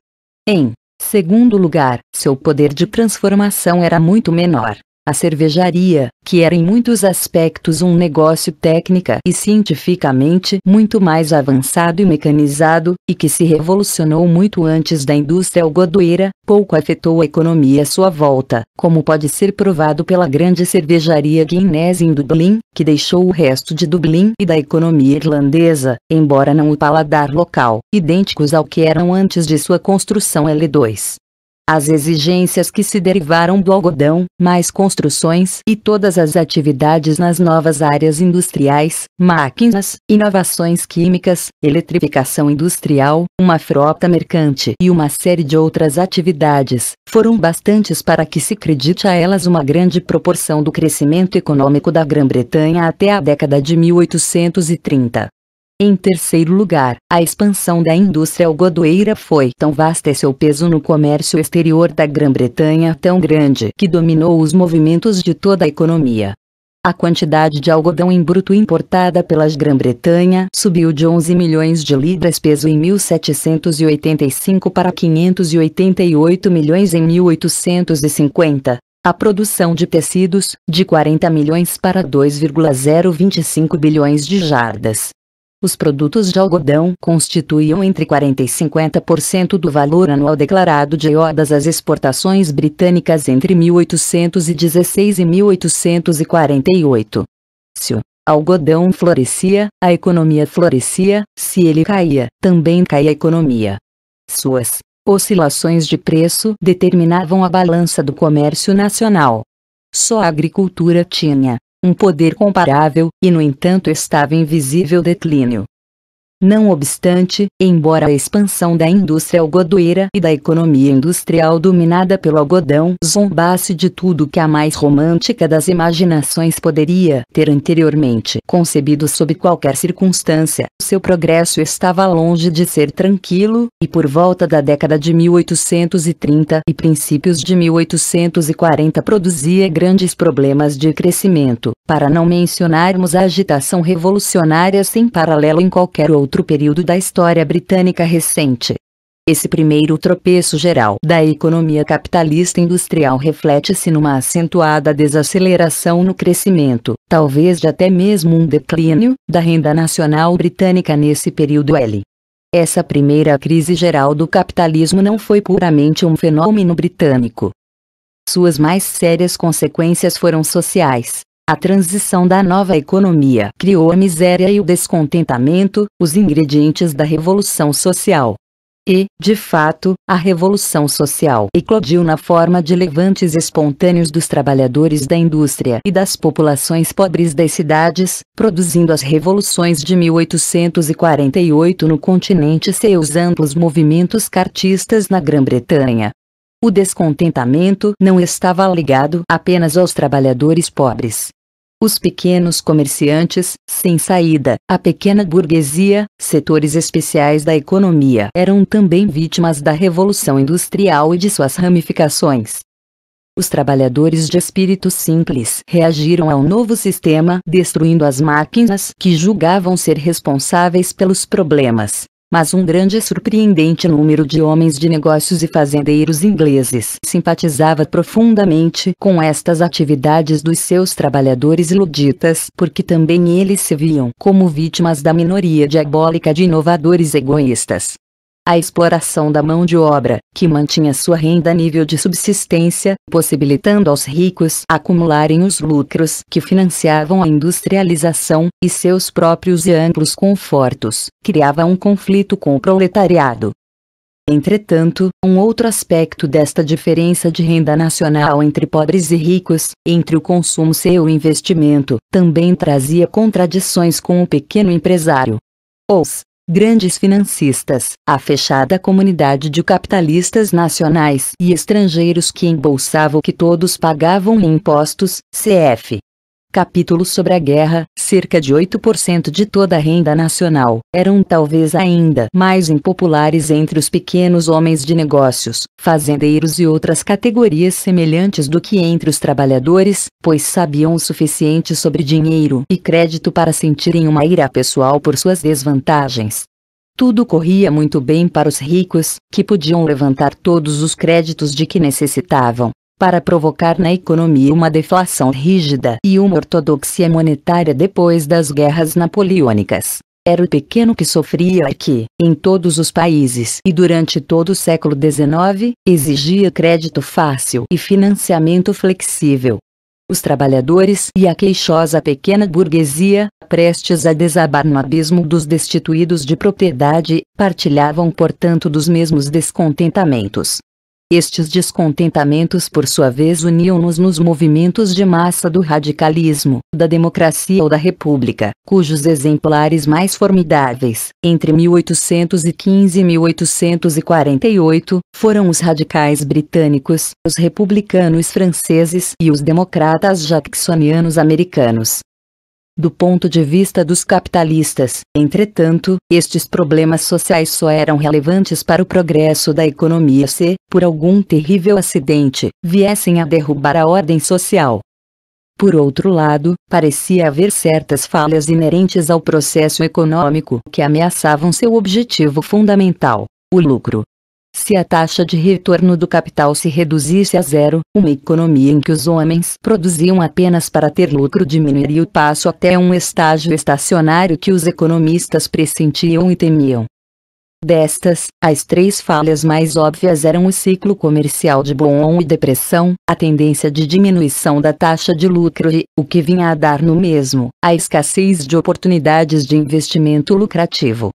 Em segundo lugar, seu poder de transformação era muito menor. A cervejaria, que era em muitos aspectos um negócio técnica e cientificamente muito mais avançado e mecanizado, e que se revolucionou muito antes da indústria algodoeira, pouco afetou a economia à sua volta, como pode ser provado pela grande cervejaria Guinness em Dublin, que deixou o resto de Dublin e da economia irlandesa, embora não o paladar local, idênticos ao que eram antes de sua construção L2. As exigências que se derivaram do algodão, mais construções e todas as atividades nas novas áreas industriais, máquinas, inovações químicas, eletrificação industrial, uma frota mercante e uma série de outras atividades, foram bastantes para que se acredite a elas uma grande proporção do crescimento econômico da Grã-Bretanha até a década de 1830. Em terceiro lugar, a expansão da indústria algodoeira foi tão vasta e seu peso no comércio exterior da Grã-Bretanha tão grande que dominou os movimentos de toda a economia. A quantidade de algodão em bruto importada pela Grã-Bretanha subiu de 11 milhões de libras peso em 1785 para 588 milhões em 1850. A produção de tecidos, de 40 milhões para 2,025 bilhões de jardas. Os produtos de algodão constituíam entre 40% e 50% do valor anual declarado de iodas às exportações britânicas entre 1816 e 1848. Se o algodão florescia, a economia florescia; se ele caía, também caía a economia. Suas oscilações de preço determinavam a balança do comércio nacional. Só a agricultura tinha um poder comparável, e no entanto estava em visível declínio. Não obstante, embora a expansão da indústria algodoeira e da economia industrial dominada pelo algodão zombasse de tudo que a mais romântica das imaginações poderia ter anteriormente concebido sob qualquer circunstância, seu progresso estava longe de ser tranquilo, e por volta da década de 1830 e princípios de 1840 produzia grandes problemas de crescimento, para não mencionarmos a agitação revolucionária sem paralelo em qualquer outro período da história britânica recente. Esse primeiro tropeço geral da economia capitalista industrial reflete-se numa acentuada desaceleração no crescimento, talvez de até mesmo um declínio, da renda nacional britânica nesse período L. Essa primeira crise geral do capitalismo não foi puramente um fenômeno britânico. Suas mais sérias consequências foram sociais. A transição da nova economia criou a miséria e o descontentamento, os ingredientes da revolução social. E, de fato, a revolução social eclodiu na forma de levantes espontâneos dos trabalhadores da indústria e das populações pobres das cidades, produzindo as revoluções de 1848 no continente e seus amplos movimentos cartistas na Grã-Bretanha. O descontentamento não estava ligado apenas aos trabalhadores pobres. Os pequenos comerciantes, sem saída, a pequena burguesia, setores especiais da economia eram também vítimas da Revolução Industrial e de suas ramificações. Os trabalhadores de espírito simples reagiram ao novo sistema destruindo as máquinas que julgavam ser responsáveis pelos problemas. Mas um grande e surpreendente número de homens de negócios e fazendeiros ingleses simpatizava profundamente com estas atividades dos seus trabalhadores luditas, porque também eles se viam como vítimas da minoria diabólica de inovadores egoístas. A exploração da mão de obra, que mantinha sua renda a nível de subsistência, possibilitando aos ricos acumularem os lucros que financiavam a industrialização, e seus próprios e amplos confortos, criava um conflito com o proletariado. Entretanto, um outro aspecto desta diferença de renda nacional entre pobres e ricos, entre o consumo e o investimento, também trazia contradições com o pequeno empresário. Os grandes financistas, a fechada comunidade de capitalistas nacionais e estrangeiros que embolsavam o que todos pagavam em impostos, cf. Capítulo sobre a guerra, cerca de 8% de toda a renda nacional, eram talvez ainda mais impopulares entre os pequenos homens de negócios, fazendeiros e outras categorias semelhantes do que entre os trabalhadores, pois sabiam o suficiente sobre dinheiro e crédito para sentirem uma ira pessoal por suas desvantagens. Tudo corria muito bem para os ricos, que podiam levantar todos os créditos de que necessitavam, para provocar na economia uma deflação rígida e uma ortodoxia monetária depois das guerras napoleônicas. Era o pequeno que sofria e que, em todos os países e durante todo o século XIX, exigia crédito fácil e financiamento flexível. Os trabalhadores e a queixosa pequena burguesia, prestes a desabar no abismo dos destituídos de propriedade, partilhavam portanto dos mesmos descontentamentos. Estes descontentamentos por sua vez uniam-nos nos movimentos de massa do radicalismo, da democracia ou da república, cujos exemplares mais formidáveis, entre 1815 e 1848, foram os radicais britânicos, os republicanos franceses e os democratas jacksonianos americanos. Do ponto de vista dos capitalistas, entretanto, estes problemas sociais só eram relevantes para o progresso da economia se, por algum terrível acidente, viessem a derrubar a ordem social. Por outro lado, parecia haver certas falhas inerentes ao processo econômico que ameaçavam seu objetivo fundamental, o lucro. Se a taxa de retorno do capital se reduzisse a zero, uma economia em que os homens produziam apenas para ter lucro diminuiria o passo até um estágio estacionário que os economistas pressentiam e temiam. Destas, as três falhas mais óbvias eram o ciclo comercial de boom e depressão, a tendência de diminuição da taxa de lucro e, o que vinha a dar no mesmo, a escassez de oportunidades de investimento lucrativo.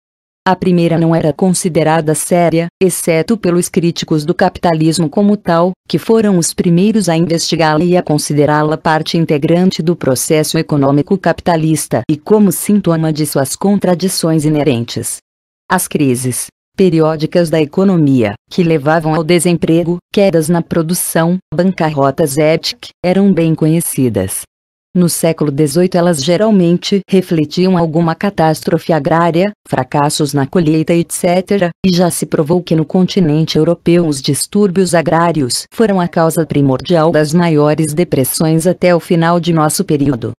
A primeira não era considerada séria, exceto pelos críticos do capitalismo como tal, que foram os primeiros a investigá-la e a considerá-la parte integrante do processo econômico capitalista e como sintoma de suas contradições inerentes. As crises periódicas da economia, que levavam ao desemprego, quedas na produção, bancarrotas etc., eram bem conhecidas. No século XVIII elas geralmente refletiam alguma catástrofe agrária, fracassos na colheita etc., e já se provou que no continente europeu os distúrbios agrários foram a causa primordial das maiores depressões até o final de nosso período.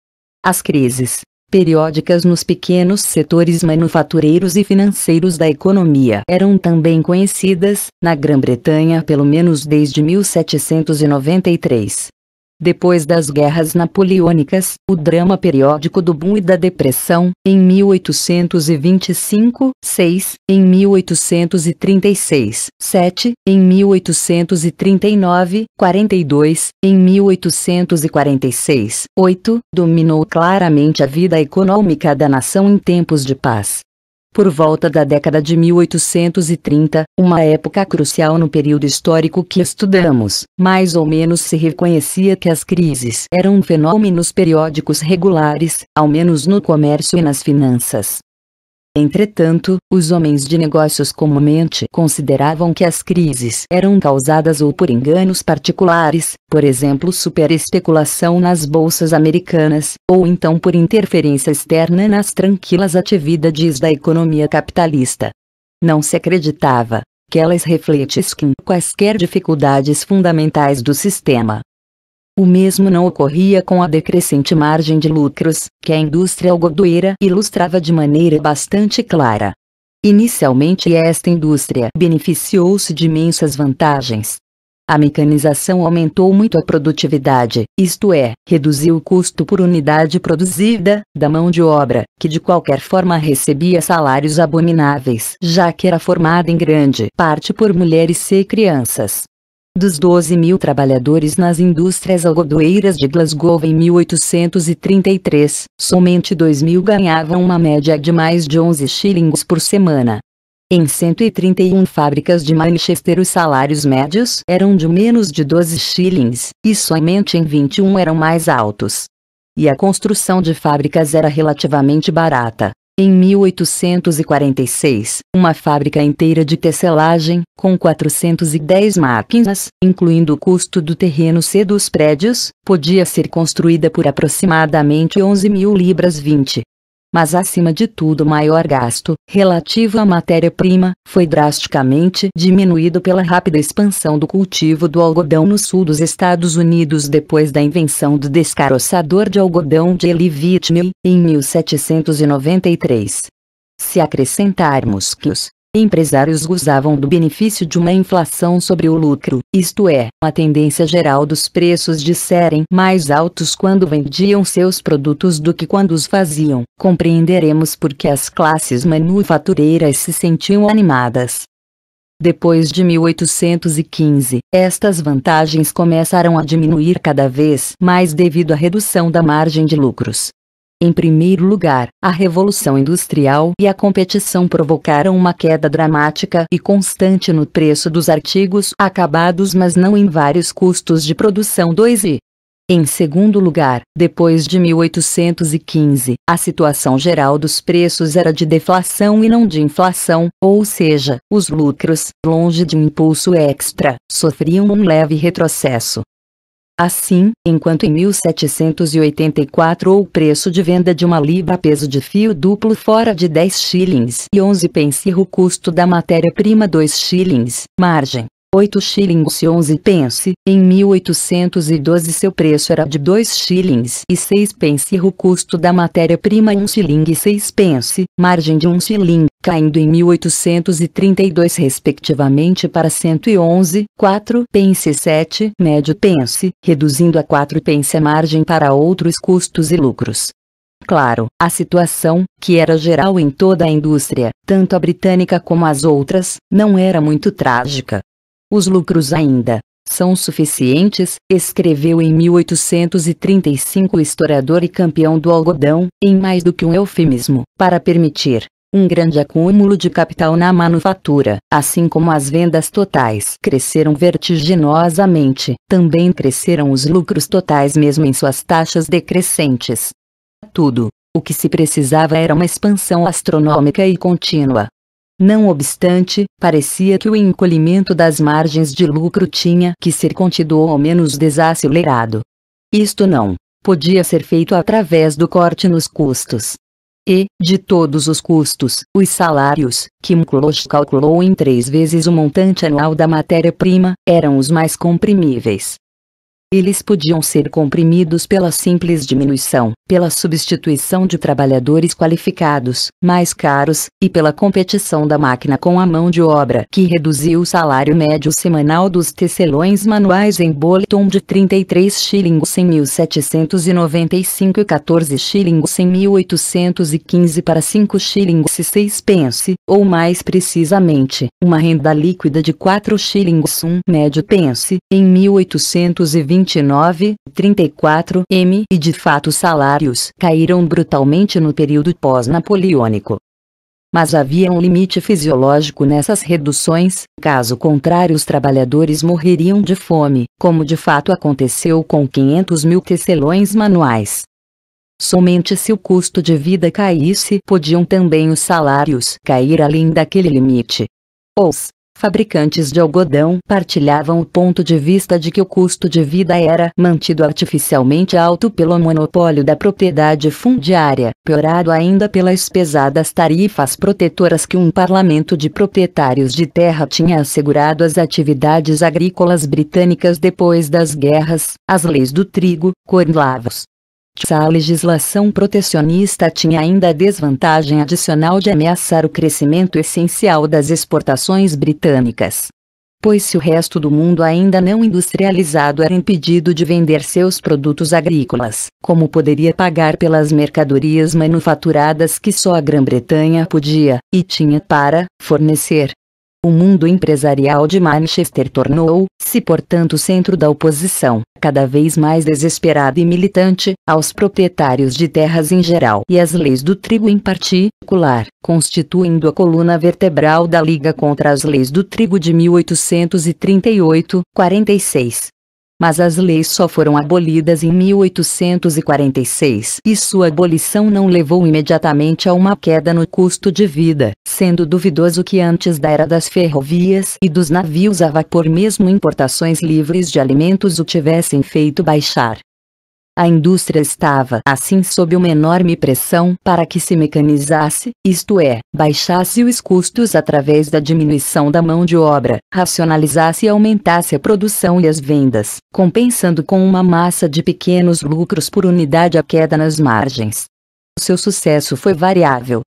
As crises periódicas nos pequenos setores manufatureiros e financeiros da economia eram também conhecidas, na Grã-Bretanha pelo menos desde 1793. Depois das guerras napoleônicas, o drama periódico do boom e da depressão, em 1825, 6, em 1836, 7, em 1839, 42, em 1846, 8, dominou claramente a vida econômica da nação em tempos de paz. Por volta da década de 1830, uma época crucial no período histórico que estudamos, mais ou menos se reconhecia que as crises eram fenômenos periódicos regulares, ao menos no comércio e nas finanças. Entretanto, os homens de negócios comumente consideravam que as crises eram causadas ou por enganos particulares, por exemplo superespeculação nas bolsas americanas, ou então por interferência externa nas tranquilas atividades da economia capitalista. Não se acreditava que elas refletissem quaisquer dificuldades fundamentais do sistema. O mesmo não ocorria com a decrescente margem de lucros, que a indústria algodoeira ilustrava de maneira bastante clara. Inicialmente esta indústria beneficiou-se de imensas vantagens. A mecanização aumentou muito a produtividade, isto é, reduziu o custo por unidade produzida, da mão de obra, que de qualquer forma recebia salários abomináveis, já que era formada em grande parte por mulheres e crianças. Dos 12.000 trabalhadores nas indústrias algodoeiras de Glasgow em 1833, somente 2.000 ganhavam uma média de mais de 11 shillings por semana. Em 131 fábricas de Manchester os salários médios eram de menos de 12 shillings, e somente em 21 eram mais altos. E a construção de fábricas era relativamente barata. Em 1846, uma fábrica inteira de tecelagem, com 410 máquinas, incluindo o custo do terreno e dos prédios, podia ser construída por aproximadamente 11.000 libras 20. Mas acima de tudo o maior gasto, relativo à matéria-prima, foi drasticamente diminuído pela rápida expansão do cultivo do algodão no sul dos Estados Unidos depois da invenção do descaroçador de algodão de Eli Whitney, em 1793. Se acrescentarmos que os empresários gozavam do benefício de uma inflação sobre o lucro, isto é, a tendência geral dos preços de serem mais altos quando vendiam seus produtos do que quando os faziam, compreenderemos por que as classes manufatureiras se sentiam animadas. Depois de 1815, estas vantagens começaram a diminuir cada vez mais devido à redução da margem de lucros. Em primeiro lugar, a Revolução Industrial e a competição provocaram uma queda dramática e constante no preço dos artigos acabados, mas não em vários custos de produção 2 e, em segundo lugar, depois de 1815, a situação geral dos preços era de deflação e não de inflação, ou seja, os lucros, longe de um impulso extra, sofriam um leve retrocesso. Assim, enquanto em 1784 o preço de venda de uma libra a peso de fio duplo fora de 10 shillings e 11 pence e o custo da matéria-prima 2 shillings, margem 8 shillings e 11 pence, em 1812 seu preço era de 2 shillings e 6 pence e o custo da matéria-prima 1 shilling e 6 pence, margem de 1 shilling, caindo em 1832 respectivamente para 111, 4 pence e 7 médio pence, reduzindo a 4 pence a margem para outros custos e lucros. Claro, a situação, que era geral em toda a indústria, tanto a britânica como as outras, não era muito trágica. Os lucros ainda são suficientes, escreveu em 1835 o historiador e campeão do algodão, em mais do que um eufemismo, para permitir um grande acúmulo de capital na manufatura, assim como as vendas totais cresceram vertiginosamente, também cresceram os lucros totais mesmo em suas taxas decrescentes. Tudo o que se precisava era uma expansão astronômica e contínua. Não obstante, parecia que o encolhimento das margens de lucro tinha que ser contido ou ao menos desacelerado. Isto não podia ser feito através do corte nos custos. E, de todos os custos, os salários, que McCloskey calculou em 3 vezes o montante anual da matéria-prima, eram os mais comprimíveis. Eles podiam ser comprimidos pela simples diminuição, pela substituição de trabalhadores qualificados, mais caros, e pela competição da máquina com a mão de obra que reduziu o salário médio semanal dos tecelões manuais em Bolton de 33 shillings em 1795 e 14 shillings em 1815 para 5 shillings e 6 pence, ou mais precisamente, uma renda líquida de 4 shillings 1 médio pence, em 1829, 34 m, e de fato os salários caíram brutalmente no período pós-napoleônico. Mas havia um limite fisiológico nessas reduções, caso contrário os trabalhadores morreriam de fome, como de fato aconteceu com 500.000 tecelões manuais. Somente se o custo de vida caísse podiam também os salários cair além daquele limite. Os fabricantes de algodão partilhavam o ponto de vista de que o custo de vida era mantido artificialmente alto pelo monopólio da propriedade fundiária, piorado ainda pelas pesadas tarifas protetoras que um parlamento de proprietários de terra tinha assegurado às atividades agrícolas britânicas depois das guerras, as leis do trigo, Corn Laws. Essa legislação protecionista tinha ainda a desvantagem adicional de ameaçar o crescimento essencial das exportações britânicas. Pois se o resto do mundo ainda não industrializado era impedido de vender seus produtos agrícolas, como poderia pagar pelas mercadorias manufaturadas que só a Grã-Bretanha podia, e tinha para, fornecer? O mundo empresarial de Manchester tornou-se portanto centro da oposição, cada vez mais desesperada e militante, aos proprietários de terras em geral e às leis do trigo em particular, constituindo a coluna vertebral da Liga contra as leis do trigo de 1838-46. Mas as leis só foram abolidas em 1846 e sua abolição não levou imediatamente a uma queda no custo de vida, sendo duvidoso que antes da era das ferrovias e dos navios a vapor mesmo importações livres de alimentos o tivessem feito baixar. A indústria estava assim sob uma enorme pressão para que se mecanizasse, isto é, baixasse os custos através da diminuição da mão de obra, racionalizasse e aumentasse a produção e as vendas, compensando com uma massa de pequenos lucros por unidade a queda nas margens. Seu sucesso foi variável.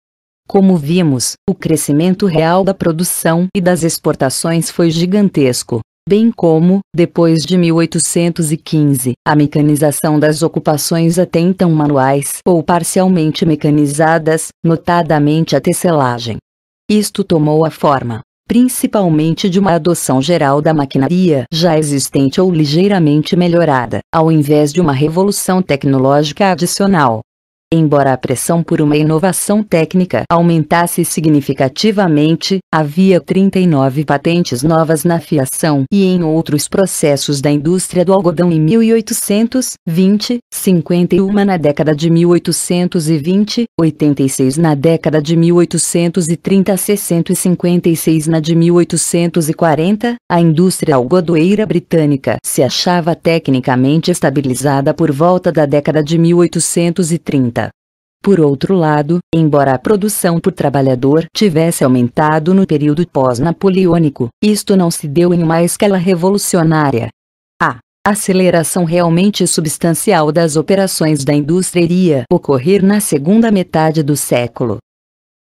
Como vimos, o crescimento real da produção e das exportações foi gigantesco. Bem como, depois de 1815, a mecanização das ocupações até então manuais ou parcialmente mecanizadas, notadamente a tecelagem. Isto tomou a forma, principalmente de uma adoção geral da maquinaria já existente ou ligeiramente melhorada, ao invés de uma revolução tecnológica adicional. Embora a pressão por uma inovação técnica aumentasse significativamente, havia 39 patentes novas na fiação e em outros processos da indústria do algodão em 1820, 51 na década de 1820, 86 na década de 1830, 656 na de 1840, a indústria algodoeira britânica se achava tecnicamente estabilizada por volta da década de 1830. Por outro lado, embora a produção por trabalhador tivesse aumentado no período pós-napoleônico, isto não se deu em uma escala revolucionária. A aceleração realmente substancial das operações da indústria iria ocorrer na segunda metade do século.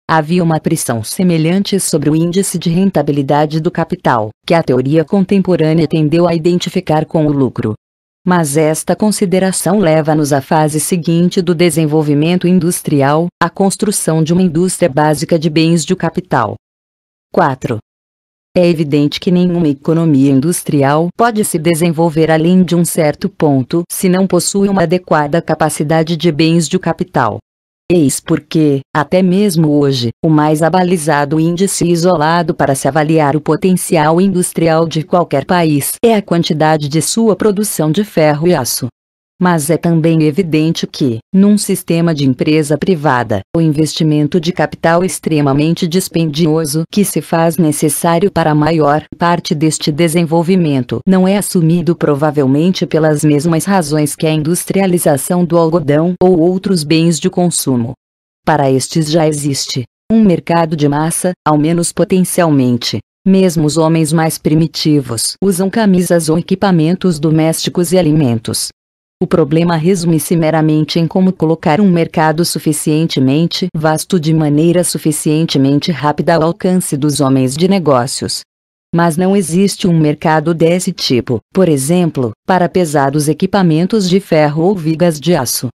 Havia uma pressão semelhante sobre o índice de rentabilidade do capital, que a teoria contemporânea tendeu a identificar com o lucro. Mas esta consideração leva-nos à fase seguinte do desenvolvimento industrial, a construção de uma indústria básica de bens de capital. 4. É evidente que nenhuma economia industrial pode se desenvolver além de um certo ponto se não possui uma adequada capacidade de bens de capital. Eis porque, até mesmo hoje, o mais abalizado índice isolado para se avaliar o potencial industrial de qualquer país é a quantidade de sua produção de ferro e aço. Mas é também evidente que, num sistema de empresa privada, o investimento de capital extremamente dispendioso que se faz necessário para a maior parte deste desenvolvimento não é assumido provavelmente pelas mesmas razões que a industrialização do algodão ou outros bens de consumo. Para estes já existe um mercado de massa, ao menos potencialmente. Mesmo os homens mais primitivos usam camisas ou equipamentos domésticos e alimentos. O problema resume-se meramente em como colocar um mercado suficientemente vasto de maneira suficientemente rápida ao alcance dos homens de negócios. Mas não existe um mercado desse tipo, por exemplo, para pesados equipamentos de ferro ou vigas de aço.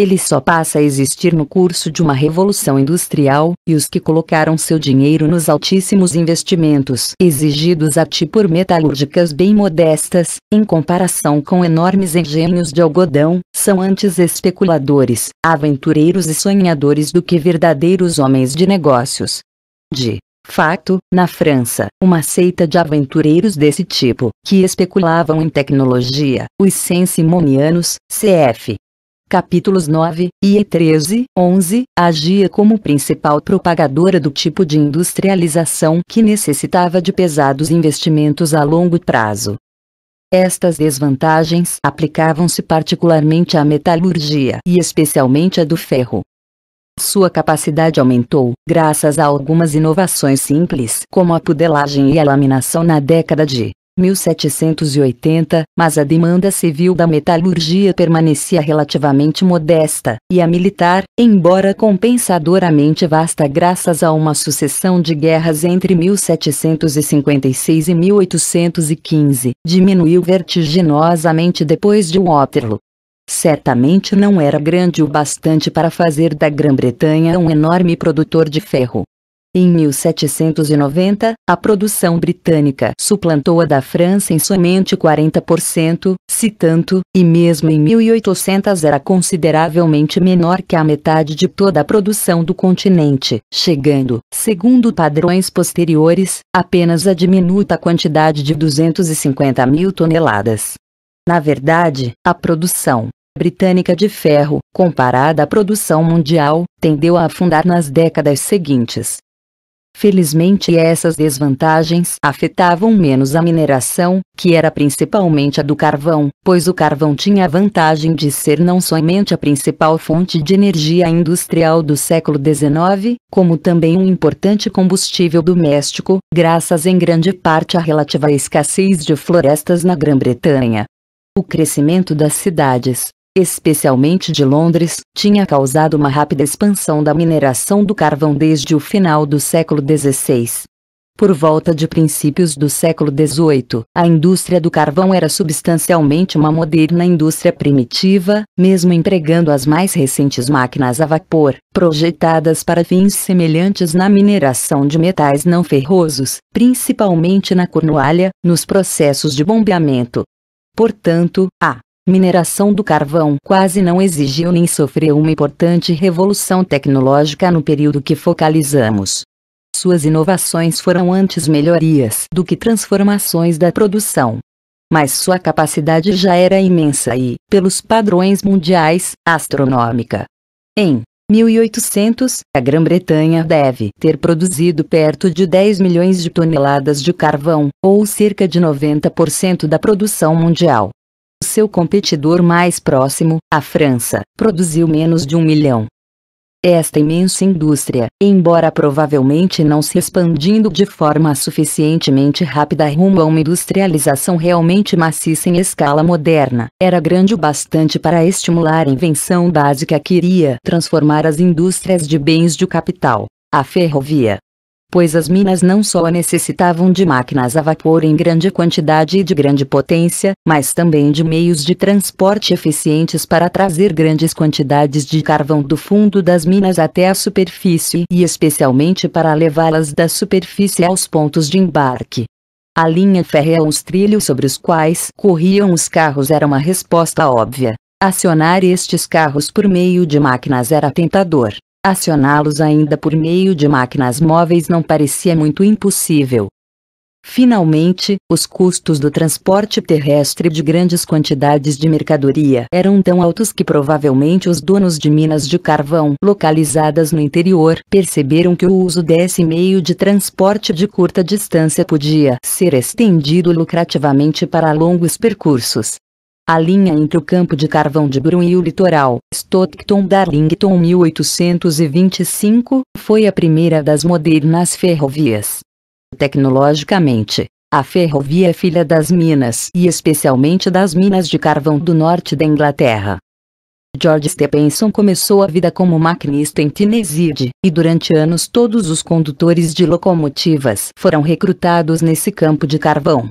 Ele só passa a existir no curso de uma revolução industrial, e os que colocaram seu dinheiro nos altíssimos investimentos exigidos a ti por metalúrgicas bem modestas, em comparação com enormes engenhos de algodão, são antes especuladores, aventureiros e sonhadores do que verdadeiros homens de negócios. De fato, na França, uma seita de aventureiros desse tipo, que especulavam em tecnologia, os Saint-Simonianos, cf. Capítulos 9 e 13, 11, agia como principal propagadora do tipo de industrialização que necessitava de pesados investimentos a longo prazo. Estas desvantagens aplicavam-se particularmente à metalurgia e especialmente à do ferro. Sua capacidade aumentou, graças a algumas inovações simples, como a pudelagem e a laminação na década de 1780, mas a demanda civil da metalurgia permanecia relativamente modesta, e a militar, embora compensadoramente vasta graças a uma sucessão de guerras entre 1756 e 1815, diminuiu vertiginosamente depois de Waterloo. Certamente não era grande o bastante para fazer da Grã-Bretanha um enorme produtor de ferro. Em 1790, a produção britânica suplantou a da França em somente 40%, se tanto, e mesmo em 1800 era consideravelmente menor que a metade de toda a produção do continente, chegando, segundo padrões posteriores, apenas a diminuta quantidade de 250 mil toneladas. Na verdade, a produção britânica de ferro, comparada à produção mundial, tendeu a afundar nas décadas seguintes. Felizmente essas desvantagens afetavam menos a mineração, que era principalmente a do carvão, pois o carvão tinha a vantagem de ser não somente a principal fonte de energia industrial do século XIX, como também um importante combustível doméstico, graças em grande parte à relativa escassez de florestas na Grã-Bretanha. O crescimento das cidades, especialmente de Londres, tinha causado uma rápida expansão da mineração do carvão desde o final do século XVI. Por volta de princípios do século XVIII, a indústria do carvão era substancialmente uma moderna indústria primitiva, mesmo empregando as mais recentes máquinas a vapor, projetadas para fins semelhantes na mineração de metais não ferrosos, principalmente na Cornualha, nos processos de bombeamento. Portanto, a mineração do carvão quase não exigiu nem sofreu uma importante revolução tecnológica no período que focalizamos. Suas inovações foram antes melhorias do que transformações da produção. Mas sua capacidade já era imensa e, pelos padrões mundiais, astronômica. Em 1800, a Grã-Bretanha deve ter produzido perto de 10 milhões de toneladas de carvão, ou cerca de 90% da produção mundial. Seu competidor mais próximo, a França, produziu menos de 1 milhão. Esta imensa indústria, embora provavelmente não se expandindo de forma suficientemente rápida rumo a uma industrialização realmente maciça em escala moderna, era grande o bastante para estimular a invenção básica que iria transformar as indústrias de bens de capital, a ferrovia. Pois as minas não só necessitavam de máquinas a vapor em grande quantidade e de grande potência, mas também de meios de transporte eficientes para trazer grandes quantidades de carvão do fundo das minas até a superfície e especialmente para levá-las da superfície aos pontos de embarque. A linha férrea ou os trilhos sobre os quais corriam os carros era uma resposta óbvia. Acionar estes carros por meio de máquinas era tentador. Acioná-los ainda por meio de máquinas móveis não parecia muito impossível. Finalmente, os custos do transporte terrestre de grandes quantidades de mercadoria eram tão altos que provavelmente os donos de minas de carvão localizadas no interior perceberam que o uso desse meio de transporte de curta distância podia ser estendido lucrativamente para longos percursos. A linha entre o campo de carvão de Brum e o litoral, Stockton-Darlington 1825, foi a primeira das modernas ferrovias. Tecnologicamente, a ferrovia é filha das minas e especialmente das minas de carvão do norte da Inglaterra. George Stephenson começou a vida como maquinista em Tyneside, e durante anos todos os condutores de locomotivas foram recrutados nesse campo de carvão.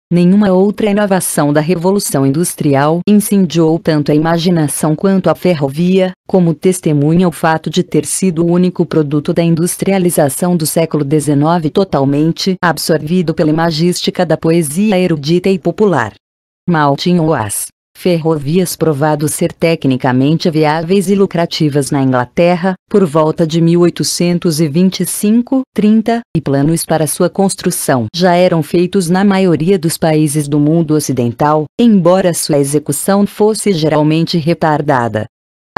Nenhuma outra inovação da Revolução Industrial incendiou tanto a imaginação quanto a ferrovia, como testemunha o fato de ter sido o único produto da industrialização do século XIX totalmente absorvido pela imagística da poesia erudita e popular. Mal tinham as ferrovias provado ser tecnicamente viáveis e lucrativas na Inglaterra, por volta de 1825-30, e planos para sua construção já eram feitos na maioria dos países do mundo ocidental, embora sua execução fosse geralmente retardada.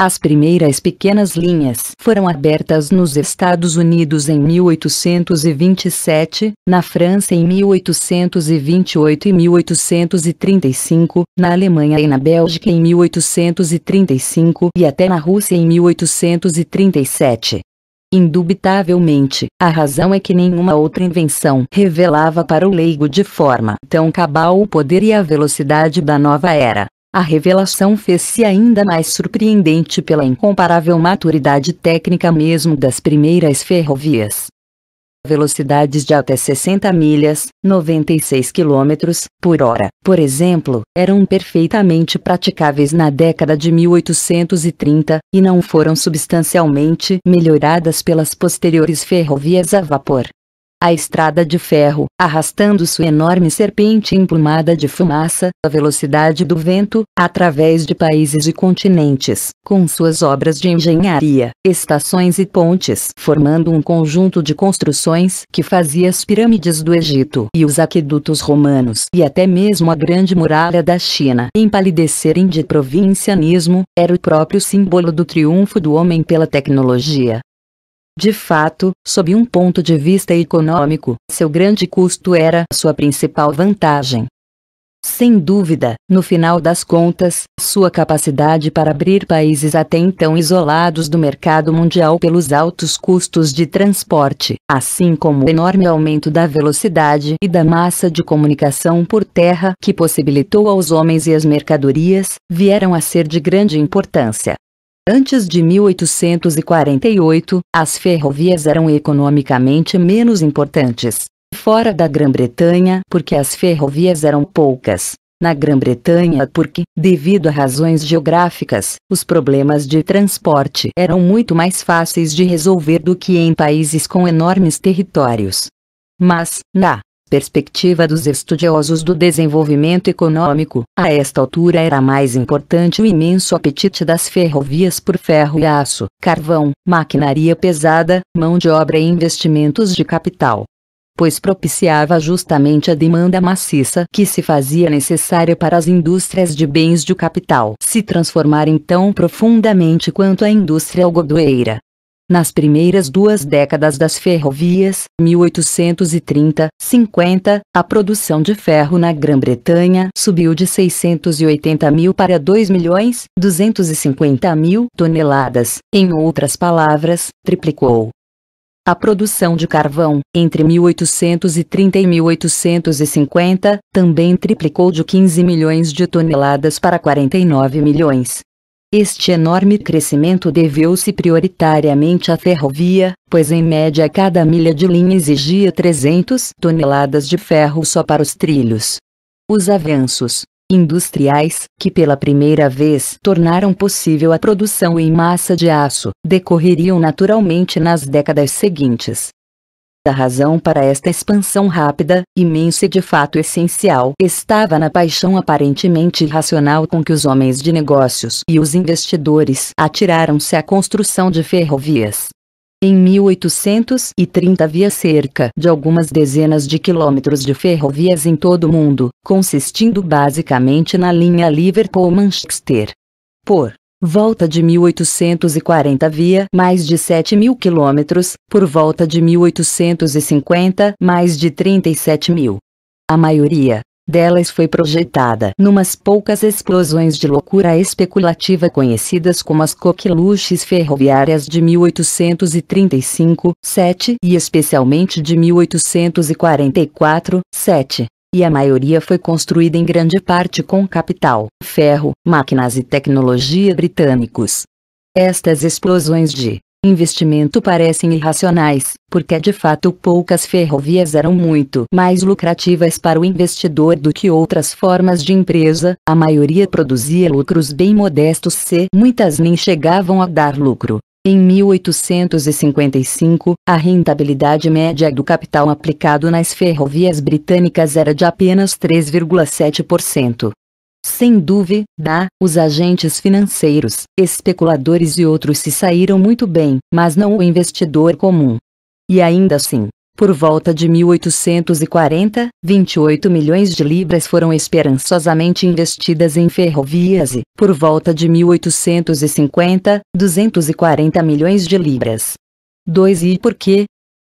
As primeiras pequenas linhas foram abertas nos Estados Unidos em 1827, na França em 1828 e 1835, na Alemanha e na Bélgica em 1835 e até na Rússia em 1837. Indubitavelmente, a razão é que nenhuma outra invenção revelava para o leigo de forma tão cabal o poder e a velocidade da nova era. A revelação fez-se ainda mais surpreendente pela incomparável maturidade técnica mesmo das primeiras ferrovias. Velocidades de até 60 milhas, 96 km por hora, por exemplo, eram perfeitamente praticáveis na década de 1830, e não foram substancialmente melhoradas pelas posteriores ferrovias a vapor. A estrada de ferro, arrastando sua enorme serpente emplumada de fumaça, a velocidade do vento, através de países e continentes, com suas obras de engenharia, estações e pontes, formando um conjunto de construções que fazia as pirâmides do Egito e os aquedutos romanos e até mesmo a Grande Muralha da China empalidecerem de provincianismo, era o próprio símbolo do triunfo do homem pela tecnologia. De fato, sob um ponto de vista econômico, seu grande custo era sua principal vantagem. Sem dúvida, no final das contas, sua capacidade para abrir países até então isolados do mercado mundial pelos altos custos de transporte, assim como o enorme aumento da velocidade e da massa de comunicação por terra que possibilitou aos homens e às mercadorias, vieram a ser de grande importância. Antes de 1848, as ferrovias eram economicamente menos importantes. Fora da Grã-Bretanha, porque as ferrovias eram poucas. Na Grã-Bretanha, porque, devido a razões geográficas, os problemas de transporte eram muito mais fáceis de resolver do que em países com enormes territórios. Mas, na perspectiva dos estudiosos do desenvolvimento econômico, a esta altura era mais importante o imenso apetite das ferrovias por ferro e aço, carvão, maquinaria pesada, mão de obra e investimentos de capital. Pois propiciava justamente a demanda maciça que se fazia necessária para as indústrias de bens de capital se transformarem tão profundamente quanto a indústria algodoeira. Nas primeiras 2 décadas das ferrovias, 1830-50, a produção de ferro na Grã-Bretanha subiu de 680 mil para 2.250.000 toneladas, em outras palavras, triplicou. A produção de carvão, entre 1830 e 1850, também triplicou de 15 milhões de toneladas para 49 milhões. Este enorme crescimento deveu-se prioritariamente à ferrovia, pois em média cada milha de linha exigia 300 toneladas de ferro só para os trilhos. Os avanços industriais, que pela primeira vez tornaram possível a produção em massa de aço, decorreriam naturalmente nas décadas seguintes. A razão para esta expansão rápida, imensa e de fato essencial, estava na paixão aparentemente irracional com que os homens de negócios e os investidores atiraram-se à construção de ferrovias. Em 1830 havia cerca de algumas dezenas de quilômetros de ferrovias em todo o mundo, consistindo basicamente na linha Liverpool-Manchester. Por volta de 1840 havia mais de 7.000 quilômetros, por volta de 1850 mais de 37.000. A maioria delas foi projetada numas poucas explosões de loucura especulativa conhecidas como as coqueluches ferroviárias de 1835-7 e especialmente de 1844-7. E a maioria foi construída em grande parte com capital, ferro, máquinas e tecnologia britânicos. Estas explosões de investimento parecem irracionais, porque de fato poucas ferrovias eram muito mais lucrativas para o investidor do que outras formas de empresa, a maioria produzia lucros bem modestos se muitas nem chegavam a dar lucro. Em 1855, a rentabilidade média do capital aplicado nas ferrovias britânicas era de apenas 3,7%. Sem dúvida, os agentes financeiros, especuladores e outros se saíram muito bem, mas não o investidor comum. E ainda assim, por volta de 1840, 28 milhões de libras foram esperançosamente investidas em ferrovias e, por volta de 1850, 240 milhões de libras. 2 E por quê?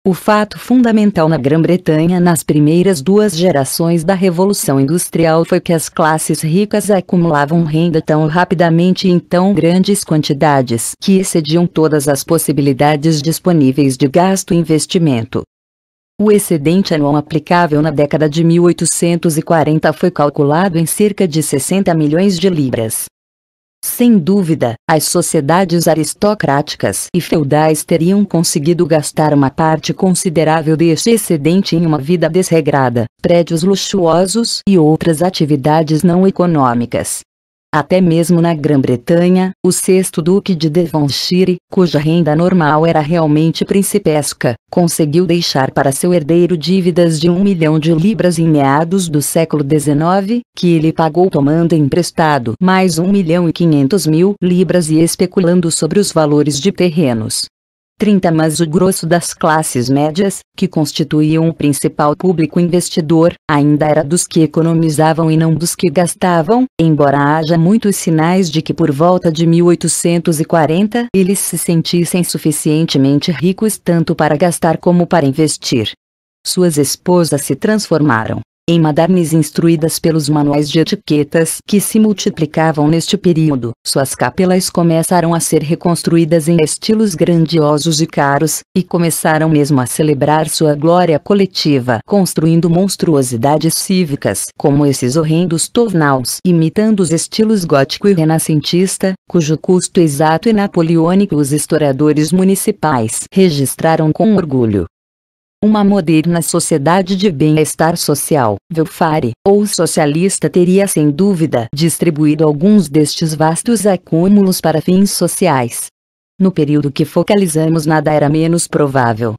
O fato fundamental na Grã-Bretanha nas primeiras duas gerações da Revolução Industrial foi que as classes ricas acumulavam renda tão rapidamente e em tão grandes quantidades que excediam todas as possibilidades disponíveis de gasto e investimento. O excedente anual aplicável na década de 1840 foi calculado em cerca de 60 milhões de libras. Sem dúvida, as sociedades aristocráticas e feudais teriam conseguido gastar uma parte considerável deste excedente em uma vida desregrada, prédios luxuosos e outras atividades não econômicas. Até mesmo na Grã-Bretanha, o sexto duque de Devonshire, cuja renda normal era realmente principesca, conseguiu deixar para seu herdeiro dívidas de 1 milhão de libras em meados do século XIX, que ele pagou tomando emprestado mais 1.500.000 libras e especulando sobre os valores de terrenos. Mas o grosso das classes médias, que constituíam o principal público investidor, ainda era dos que economizavam e não dos que gastavam, embora haja muitos sinais de que por volta de 1840 eles se sentissem suficientemente ricos tanto para gastar como para investir. Suas esposas se transformaram em madames instruídas pelos manuais de etiquetas que se multiplicavam neste período. Suas capelas começaram a ser reconstruídas em estilos grandiosos e caros, e começaram mesmo a celebrar sua glória coletiva, construindo monstruosidades cívicas, como esses horrendos tornaus, imitando os estilos gótico e renascentista, cujo custo exato e napoleônico os historiadores municipais registraram com orgulho. Uma moderna sociedade de bem-estar social, welfare, ou socialista teria sem dúvida distribuído alguns destes vastos acúmulos para fins sociais. No período que focalizamos nada era menos provável.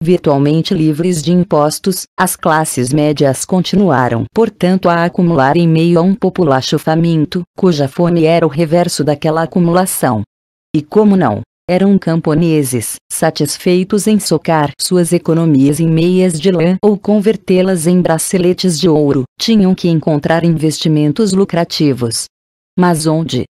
Virtualmente livres de impostos, as classes médias continuaram, portanto, a acumular em meio a um populacho faminto, cuja fome era o reverso daquela acumulação. E como não? Eram camponeses, satisfeitos em socar suas economias em meias de lã ou convertê-las em braceletes de ouro, tinham que encontrar investimentos lucrativos. Mas onde?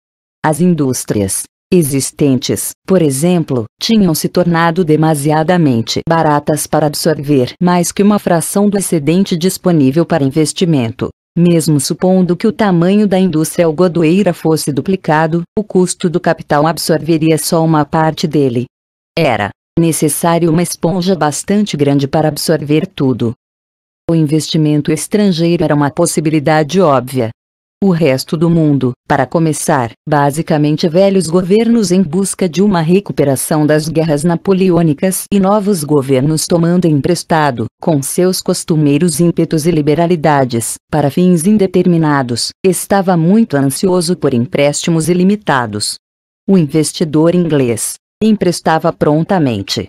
As indústrias existentes, por exemplo, tinham se tornado demasiadamente baratas para absorver mais que uma fração do excedente disponível para investimento. Mesmo supondo que o tamanho da indústria algodoeira fosse duplicado, o custo do capital absorveria só uma parte dele. Era necessário uma esponja bastante grande para absorver tudo. O investimento estrangeiro era uma possibilidade óbvia. O resto do mundo, para começar, basicamente velhos governos em busca de uma recuperação das guerras napoleônicas e novos governos tomando emprestado, com seus costumeiros ímpetos e liberalidades, para fins indeterminados, estava muito ansioso por empréstimos ilimitados. O investidor inglês emprestava prontamente.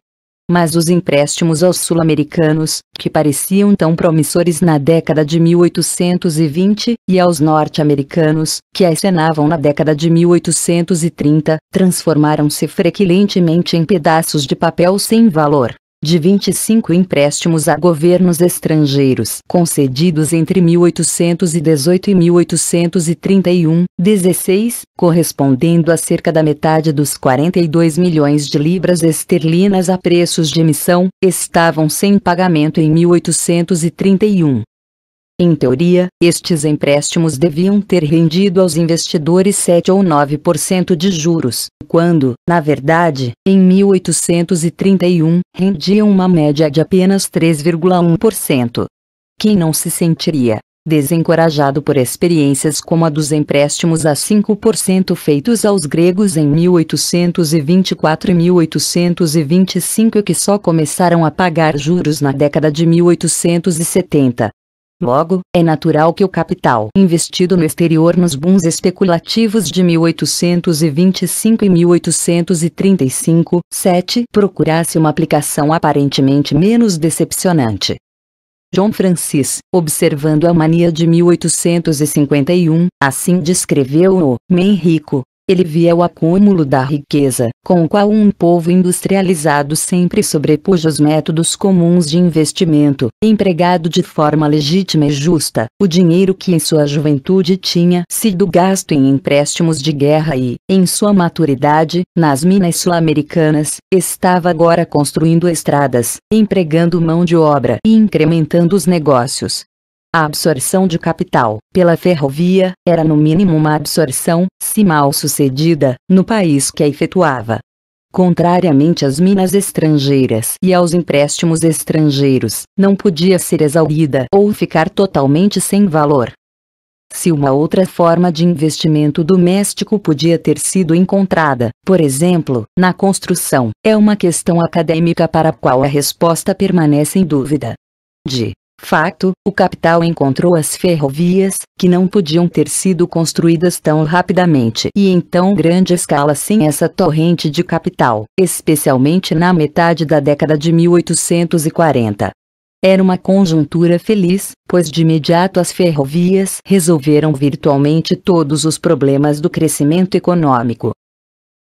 mas os empréstimos aos sul-americanos, que pareciam tão promissores na década de 1820, e aos norte-americanos, que acenavam na década de 1830, transformaram-se frequentemente em pedaços de papel sem valor. De 25 empréstimos a governos estrangeiros concedidos entre 1818 e 1831, 16, correspondendo a cerca da metade dos 42 milhões de libras esterlinas a preços de emissão, estavam sem pagamento em 1831. Em teoria, estes empréstimos deviam ter rendido aos investidores 7 ou 9% de juros, quando, na verdade, em 1831, rendiam uma média de apenas 3,1%. Quem não se sentiria desencorajado por experiências como a dos empréstimos a 5% feitos aos gregos em 1824 e 1825 e que só começaram a pagar juros na década de 1870? Logo, é natural que o capital investido no exterior nos booms especulativos de 1825 e 1835, 7, procurasse uma aplicação aparentemente menos decepcionante. John Francis, observando a mania de 1851, assim descreveu-o: "Men rico". Ele via o acúmulo da riqueza, com o qual um povo industrializado sempre sobrepuja os métodos comuns de investimento, empregado de forma legítima e justa, o dinheiro que em sua juventude tinha sido gasto em empréstimos de guerra e, em sua maturidade, nas minas sul-americanas, estava agora construindo estradas, empregando mão de obra e incrementando os negócios. A absorção de capital, pela ferrovia, era no mínimo uma absorção, se mal sucedida, no país que a efetuava. Contrariamente às minas estrangeiras e aos empréstimos estrangeiros, não podia ser exaurida ou ficar totalmente sem valor. Se uma outra forma de investimento doméstico podia ter sido encontrada, por exemplo, na construção, é uma questão acadêmica para a qual a resposta permanece em dúvida. De fato, o capital encontrou as ferrovias, que não podiam ter sido construídas tão rapidamente e em tão grande escala sem essa torrente de capital, especialmente na metade da década de 1840. Era uma conjuntura feliz, pois de imediato as ferrovias resolveram virtualmente todos os problemas do crescimento econômico.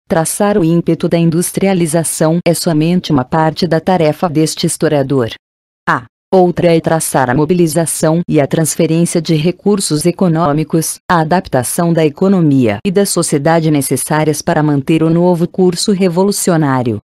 Traçar o ímpeto da industrialização é somente uma parte da tarefa deste historiador. Outra é traçar a mobilização e a transferência de recursos econômicos, a adaptação da economia e da sociedade necessárias para manter o novo curso revolucionário.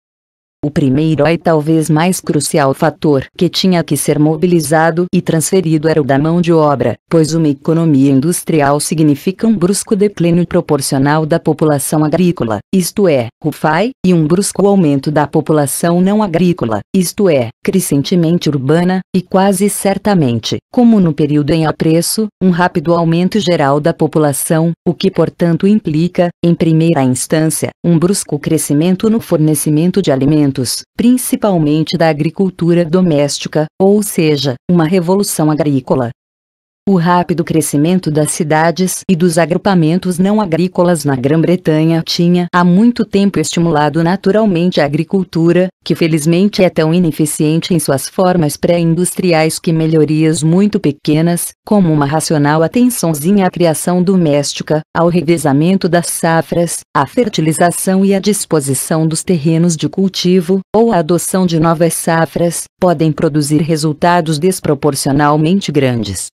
O primeiro e talvez mais crucial fator que tinha que ser mobilizado e transferido era o da mão de obra, pois uma economia industrial significa um brusco declínio proporcional da população agrícola, isto é, RUFAI, e um brusco aumento da população não agrícola, isto é, crescentemente urbana, e quase certamente, como no período em apreço, um rápido aumento geral da população, o que portanto implica, em primeira instância, um brusco crescimento no fornecimento de alimentos, principalmente da agricultura doméstica, ou seja, uma revolução agrícola. O rápido crescimento das cidades e dos agrupamentos não agrícolas na Grã-Bretanha tinha há muito tempo estimulado naturalmente a agricultura, que felizmente é tão ineficiente em suas formas pré-industriais que melhorias muito pequenas, como uma racional atençãozinha à criação doméstica, ao revezamento das safras, à fertilização e à disposição dos terrenos de cultivo, ou a adoção de novas safras, podem produzir resultados desproporcionalmente grandes.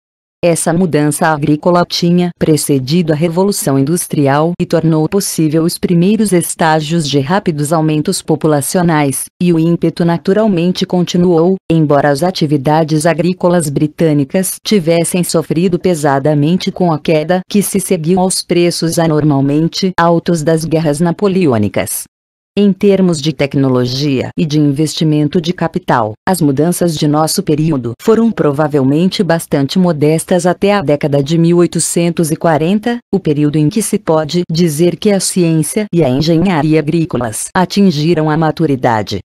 Essa mudança agrícola tinha precedido a Revolução Industrial e tornou possível os primeiros estágios de rápidos aumentos populacionais, e o ímpeto naturalmente continuou, embora as atividades agrícolas britânicas tivessem sofrido pesadamente com a queda que se seguiu aos preços anormalmente altos das guerras napoleônicas. Em termos de tecnologia e de investimento de capital, as mudanças de nosso período foram provavelmente bastante modestas até a década de 1840, o período em que se pode dizer que a ciência e a engenharia agrícolas atingiram a maturidade.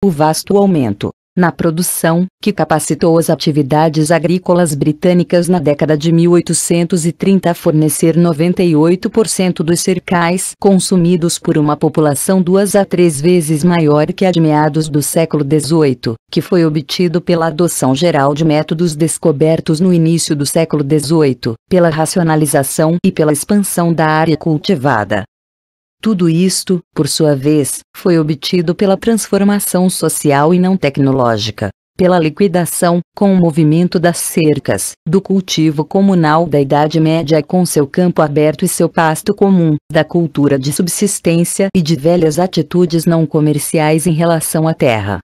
O vasto aumento na produção, que capacitou as atividades agrícolas britânicas na década de 1830 a fornecer 98% dos cereais consumidos por uma população 2 a 3 vezes maior que a de meados do século XVIII, que foi obtido pela adoção geral de métodos descobertos no início do século XVIII, pela racionalização e pela expansão da área cultivada. Tudo isto, por sua vez, foi obtido pela transformação social e não tecnológica, pela liquidação, com o movimento das cercas, do cultivo comunal da Idade Média com seu campo aberto e seu pasto comum, da cultura de subsistência e de velhas atitudes não comerciais em relação à terra.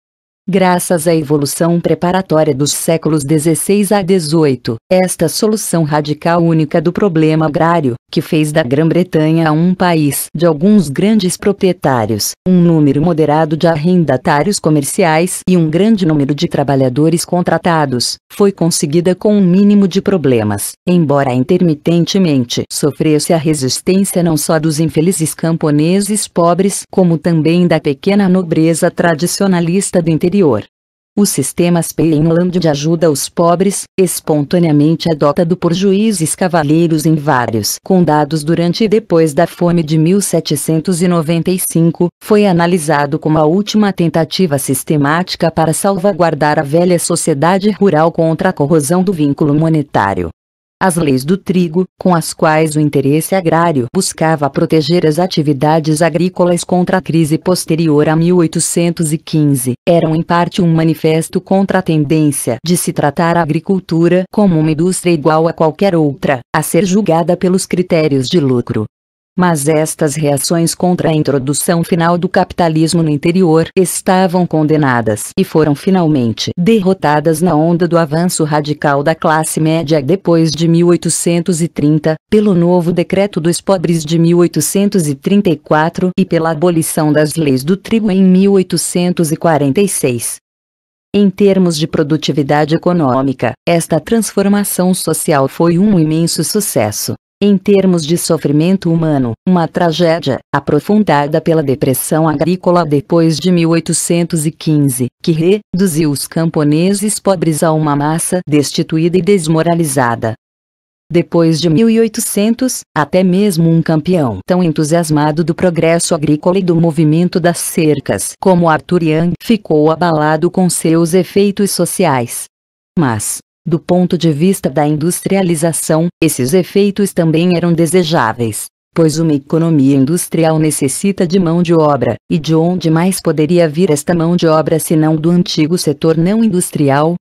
Graças à evolução preparatória dos séculos XVI a XVIII, esta solução radical única do problema agrário, que fez da Grã-Bretanha um país de alguns grandes proprietários, um número moderado de arrendatários comerciais e um grande número de trabalhadores contratados, foi conseguida com um mínimo de problemas, embora intermitentemente sofresse a resistência não só dos infelizes camponeses pobres, como também da pequena nobreza tradicionalista do interior. O sistema Speinland de ajuda aos pobres, espontaneamente adotado por juízes cavaleiros em vários condados durante e depois da fome de 1795, foi analisado como a última tentativa sistemática para salvaguardar a velha sociedade rural contra a corrosão do vínculo monetário. As leis do trigo, com as quais o interesse agrário buscava proteger as atividades agrícolas contra a crise posterior a 1815, eram em parte um manifesto contra a tendência de se tratar a agricultura como uma indústria igual a qualquer outra, a ser julgada pelos critérios de lucro. Mas estas reações contra a introdução final do capitalismo no interior estavam condenadas e foram finalmente derrotadas na onda do avanço radical da classe média depois de 1830, pelo novo Decreto dos Pobres de 1834 e pela abolição das leis do trigo em 1846. Em termos de produtividade econômica, esta transformação social foi um imenso sucesso. Em termos de sofrimento humano, uma tragédia, aprofundada pela depressão agrícola depois de 1815, que reduziu os camponeses pobres a uma massa destituída e desmoralizada. Depois de 1800, até mesmo um campeão tão entusiasmado do progresso agrícola e do movimento das cercas como Arthur Young ficou abalado com seus efeitos sociais. Mas, do ponto de vista da industrialização, esses efeitos também eram desejáveis, pois uma economia industrial necessita de mão de obra, e de onde mais poderia vir esta mão de obra senão do antigo setor não industrial?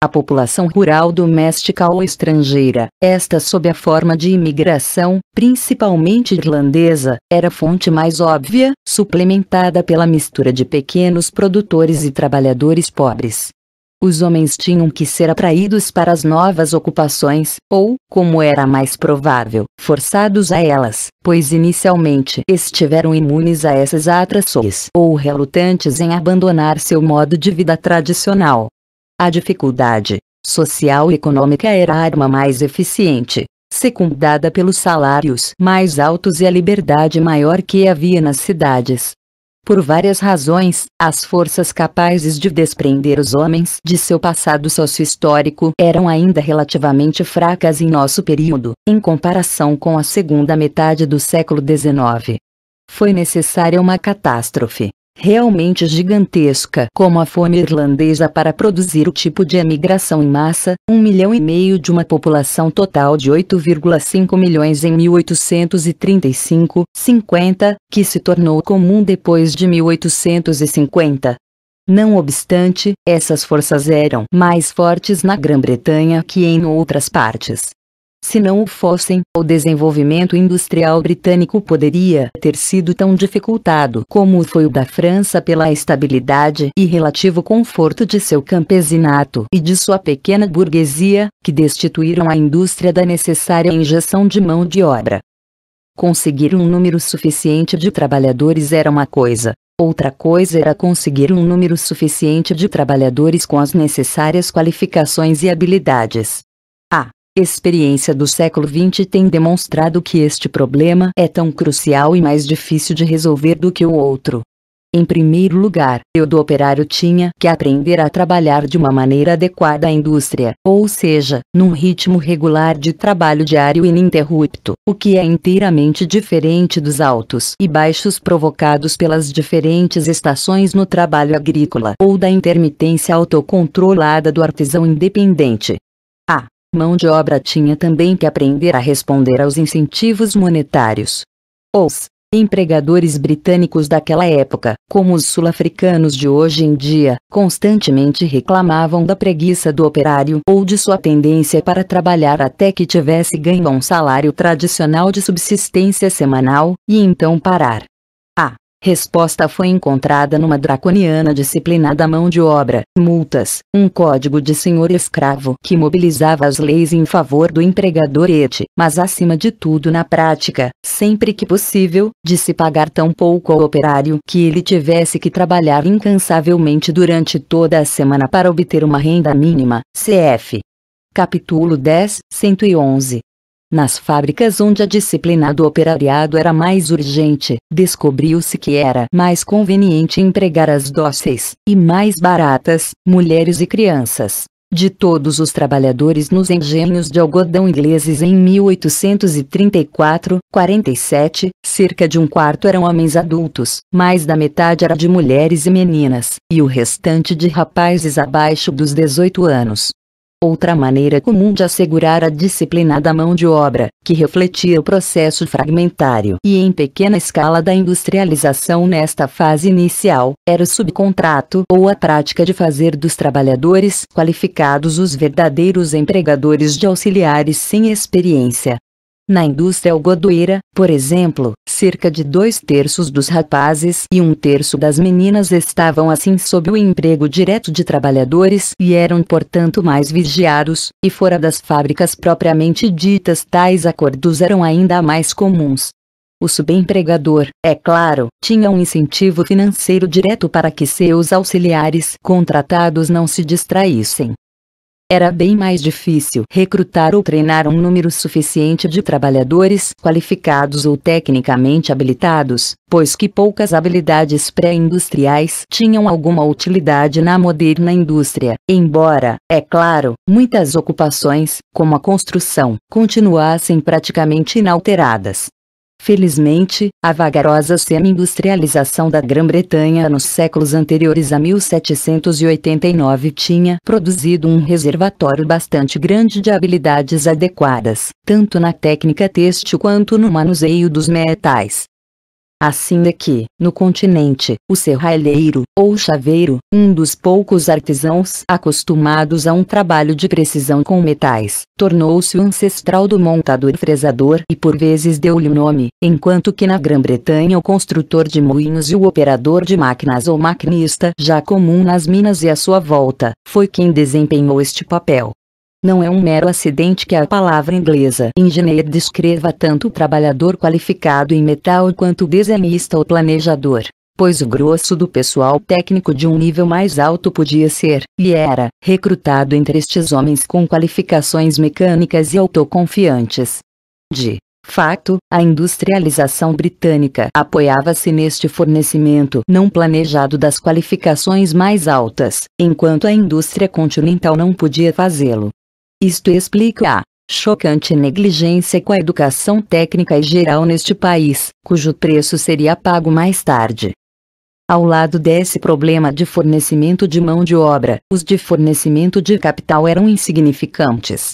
A população rural doméstica ou estrangeira, esta sob a forma de imigração, principalmente irlandesa, era a fonte mais óbvia, suplementada pela mistura de pequenos produtores e trabalhadores pobres. Os homens tinham que ser atraídos para as novas ocupações, ou, como era mais provável, forçados a elas, pois inicialmente estiveram imunes a essas atrações, ou relutantes em abandonar seu modo de vida tradicional. A dificuldade social e econômica era a arma mais eficiente, secundada pelos salários mais altos e a liberdade maior que havia nas cidades. Por várias razões, as forças capazes de desprender os homens de seu passado sócio-histórico eram ainda relativamente fracas em nosso período, em comparação com a segunda metade do século XIX. Foi necessária uma catástrofe realmente gigantesca como a fome irlandesa para produzir o tipo de emigração em massa, 1,5 milhão de uma população total de 8,5 milhões em 1835-50, que se tornou comum depois de 1850. Não obstante, essas forças eram mais fortes na Grã-Bretanha que em outras partes. Se não o fossem, o desenvolvimento industrial britânico poderia ter sido tão dificultado como foi o da França pela estabilidade e relativo conforto de seu campesinato e de sua pequena burguesia, que destituíram a indústria da necessária injeção de mão de obra. Conseguir um número suficiente de trabalhadores era uma coisa. Outra coisa era conseguir um número suficiente de trabalhadores com as necessárias qualificações e habilidades. A experiência do século XX tem demonstrado que este problema é tão crucial e mais difícil de resolver do que o outro. Em primeiro lugar, o operário tinha que aprender a trabalhar de uma maneira adequada à indústria, ou seja, num ritmo regular de trabalho diário ininterrupto, o que é inteiramente diferente dos altos e baixos provocados pelas diferentes estações no trabalho agrícola ou da intermitência autocontrolada do artesão independente. A mão de obra tinha também que aprender a responder aos incentivos monetários. Os empregadores britânicos daquela época, como os sul-africanos de hoje em dia, constantemente reclamavam da preguiça do operário ou de sua tendência para trabalhar até que tivesse ganho um salário tradicional de subsistência semanal, e então parar. A resposta foi encontrada numa draconiana disciplina da mão de obra, multas, um código de senhor escravo que mobilizava as leis em favor do empregador mas acima de tudo na prática, sempre que possível, de se pagar tão pouco ao operário que ele tivesse que trabalhar incansavelmente durante toda a semana para obter uma renda mínima, cf. Capítulo 10, 111. Nas fábricas onde a disciplina do operariado era mais urgente, descobriu-se que era mais conveniente empregar as dóceis, e mais baratas, mulheres e crianças. De todos os trabalhadores nos engenhos de algodão ingleses em 1834-47, cerca de um quarto eram homens adultos, mais da metade era de mulheres e meninas, e o restante de rapazes abaixo dos 18 anos. Outra maneira comum de assegurar a disciplina da mão de obra, que refletia o processo fragmentário e em pequena escala da industrialização nesta fase inicial, era o subcontrato ou a prática de fazer dos trabalhadores qualificados os verdadeiros empregadores de auxiliares sem experiência. Na indústria algodoeira, por exemplo, cerca de 2/3 dos rapazes e 1/3 das meninas estavam assim sob o emprego direto de trabalhadores e eram portanto mais vigiados, e fora das fábricas propriamente ditas tais acordos eram ainda mais comuns. O subempregador, é claro, tinha um incentivo financeiro direto para que seus auxiliares contratados não se distraíssem. Era bem mais difícil recrutar ou treinar um número suficiente de trabalhadores qualificados ou tecnicamente habilitados, pois que poucas habilidades pré-industriais tinham alguma utilidade na moderna indústria, embora, é claro, muitas ocupações, como a construção, continuassem praticamente inalteradas. Felizmente, a vagarosa semi-industrialização da Grã-Bretanha nos séculos anteriores a 1789 tinha produzido um reservatório bastante grande de habilidades adequadas, tanto na técnica têxtil quanto no manuseio dos metais. Assim é que, no continente, o serralheiro, ou chaveiro, um dos poucos artesãos acostumados a um trabalho de precisão com metais, tornou-se o ancestral do montador-fresador e por vezes deu-lhe o nome, enquanto que na Grã-Bretanha o construtor de moinhos e o operador de máquinas ou maquinista, já comum nas minas e à sua volta, foi quem desempenhou este papel. Não é um mero acidente que a palavra inglesa engineer descreva tanto o trabalhador qualificado em metal quanto o desenhista ou planejador, pois o grosso do pessoal técnico de um nível mais alto podia ser, e era, recrutado entre estes homens com qualificações mecânicas e autoconfiantes. De fato, a industrialização britânica apoiava-se neste fornecimento não planejado das qualificações mais altas, enquanto a indústria continental não podia fazê-lo. Isto explica a chocante negligência com a educação técnica e geral neste país, cujo preço seria pago mais tarde. Ao lado desse problema de fornecimento de mão de obra, os de fornecimento de capital eram insignificantes.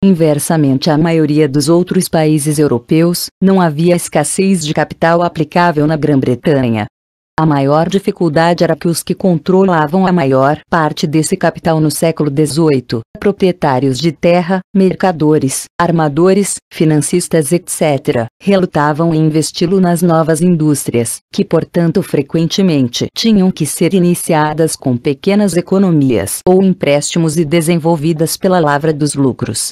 Inversamente à maioria dos outros países europeus, não havia escassez de capital aplicável na Grã-Bretanha. A maior dificuldade era que os que controlavam a maior parte desse capital no século XVIII, proprietários de terra, mercadores, armadores, financistas etc., relutavam em investi-lo nas novas indústrias, que portanto frequentemente tinham que ser iniciadas com pequenas economias ou empréstimos e desenvolvidas pela lavra dos lucros.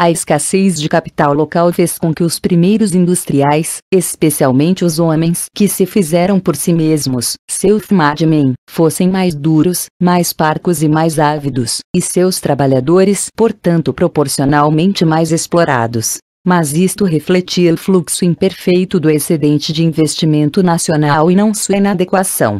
A escassez de capital local fez com que os primeiros industriais, especialmente os homens que se fizeram por si mesmos, self-made men, fossem mais duros, mais parcos e mais ávidos, e seus trabalhadores, portanto proporcionalmente mais explorados. Mas isto refletia o fluxo imperfeito do excedente de investimento nacional e não sua inadequação.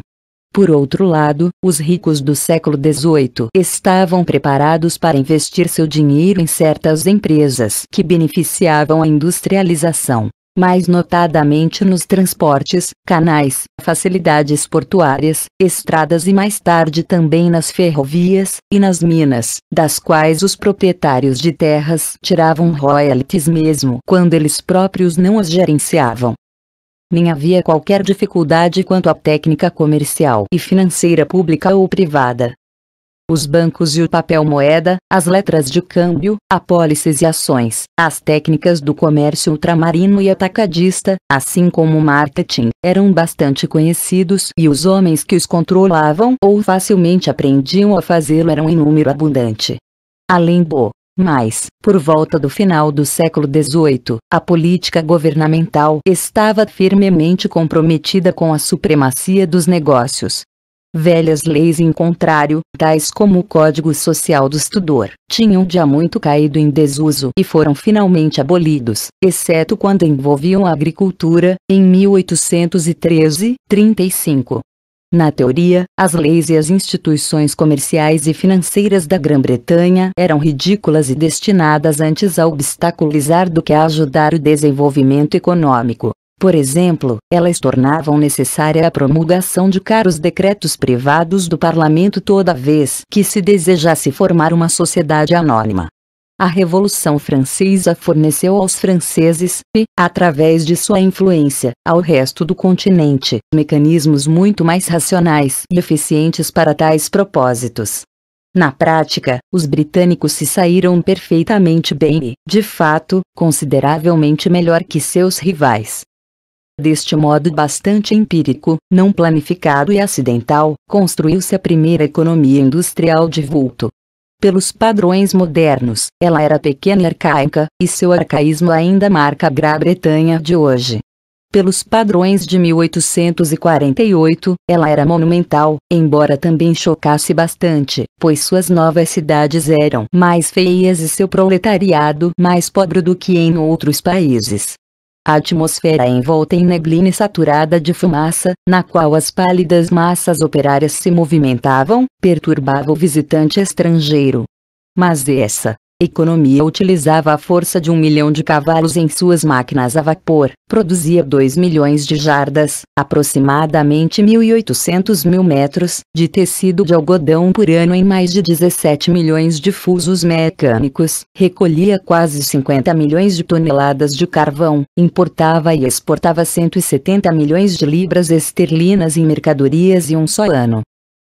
Por outro lado, os ricos do século XVIII estavam preparados para investir seu dinheiro em certas empresas que beneficiavam a industrialização, mais notadamente nos transportes, canais, facilidades portuárias, estradas e mais tarde também nas ferrovias e nas minas, das quais os proprietários de terras tiravam royalties mesmo quando eles próprios não as gerenciavam. Nem havia qualquer dificuldade quanto à técnica comercial e financeira pública ou privada. Os bancos e o papel moeda, as letras de câmbio, apólices e ações, as técnicas do comércio ultramarino e atacadista, assim como o marketing, eram bastante conhecidos e os homens que os controlavam ou facilmente aprendiam a fazê-lo eram em número abundante. Além do Mas, por volta do final do século XVIII, a política governamental estava firmemente comprometida com a supremacia dos negócios. Velhas leis em contrário, tais como o Código Social do Tudor, tinham de há muito caído em desuso e foram finalmente abolidos, exceto quando envolviam a agricultura, em 1813-35. Na teoria, as leis e as instituições comerciais e financeiras da Grã-Bretanha eram ridículas e destinadas antes a obstaculizar do que a ajudar o desenvolvimento econômico. Por exemplo, elas tornavam necessária a promulgação de caros decretos privados do parlamento toda vez que se desejasse formar uma sociedade anônima. A Revolução Francesa forneceu aos franceses, e, através de sua influência, ao resto do continente, mecanismos muito mais racionais e eficientes para tais propósitos. Na prática, os britânicos se saíram perfeitamente bem e, de fato, consideravelmente melhor que seus rivais. Deste modo bastante empírico, não planificado e acidental, construiu-se a primeira economia industrial de vulto. Pelos padrões modernos, ela era pequena e arcaica, e seu arcaísmo ainda marca a Grã-Bretanha de hoje. Pelos padrões de 1848, ela era monumental, embora também chocasse bastante, pois suas novas cidades eram mais feias e seu proletariado mais pobre do que em outros países. A atmosfera envolta em neblina e saturada de fumaça, na qual as pálidas massas operárias se movimentavam, perturbava o visitante estrangeiro. Mas essa economia utilizava a força de 1 milhão de cavalos em suas máquinas a vapor, produzia 2 milhões de jardas, aproximadamente 1.800 mil metros, de tecido de algodão por ano em mais de 17 milhões de fusos mecânicos, recolhia quase 50 milhões de toneladas de carvão, importava e exportava 170 milhões de libras esterlinas em mercadorias em um só ano.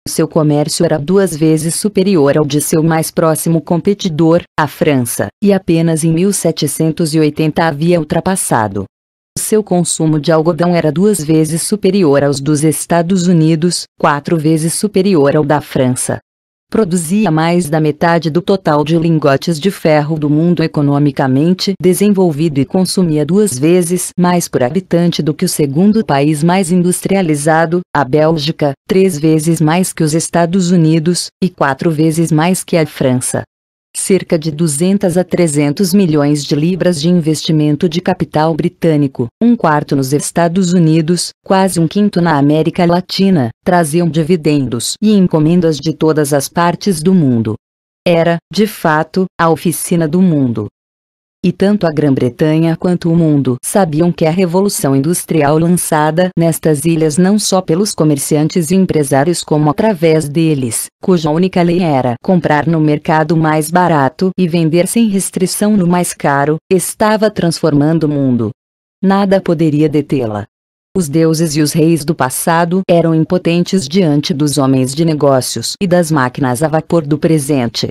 Seu comércio era 2 vezes superior ao de seu mais próximo competidor, a França, e apenas em 1780 havia ultrapassado. Seu consumo de algodão era 2 vezes superior aos dos Estados Unidos, 4 vezes superior ao da França. Produzia mais da metade do total de lingotes de ferro do mundo economicamente desenvolvido e consumia 2 vezes mais por habitante do que o segundo país mais industrializado, a Bélgica, 3 vezes mais que os Estados Unidos, e 4 vezes mais que a França. Cerca de 200 a 300 milhões de libras de investimento de capital britânico, 1/4 nos Estados Unidos, quase 1/5 na América Latina, traziam dividendos e encomendas de todas as partes do mundo. Era, de fato, a oficina do mundo. E tanto a Grã-Bretanha quanto o mundo sabiam que a revolução industrial lançada nestas ilhas não só pelos comerciantes e empresários como através deles, cuja única lei era comprar no mercado mais barato e vender sem restrição no mais caro, estava transformando o mundo. Nada poderia detê-la. Os deuses e os reis do passado eram impotentes diante dos homens de negócios e das máquinas a vapor do presente.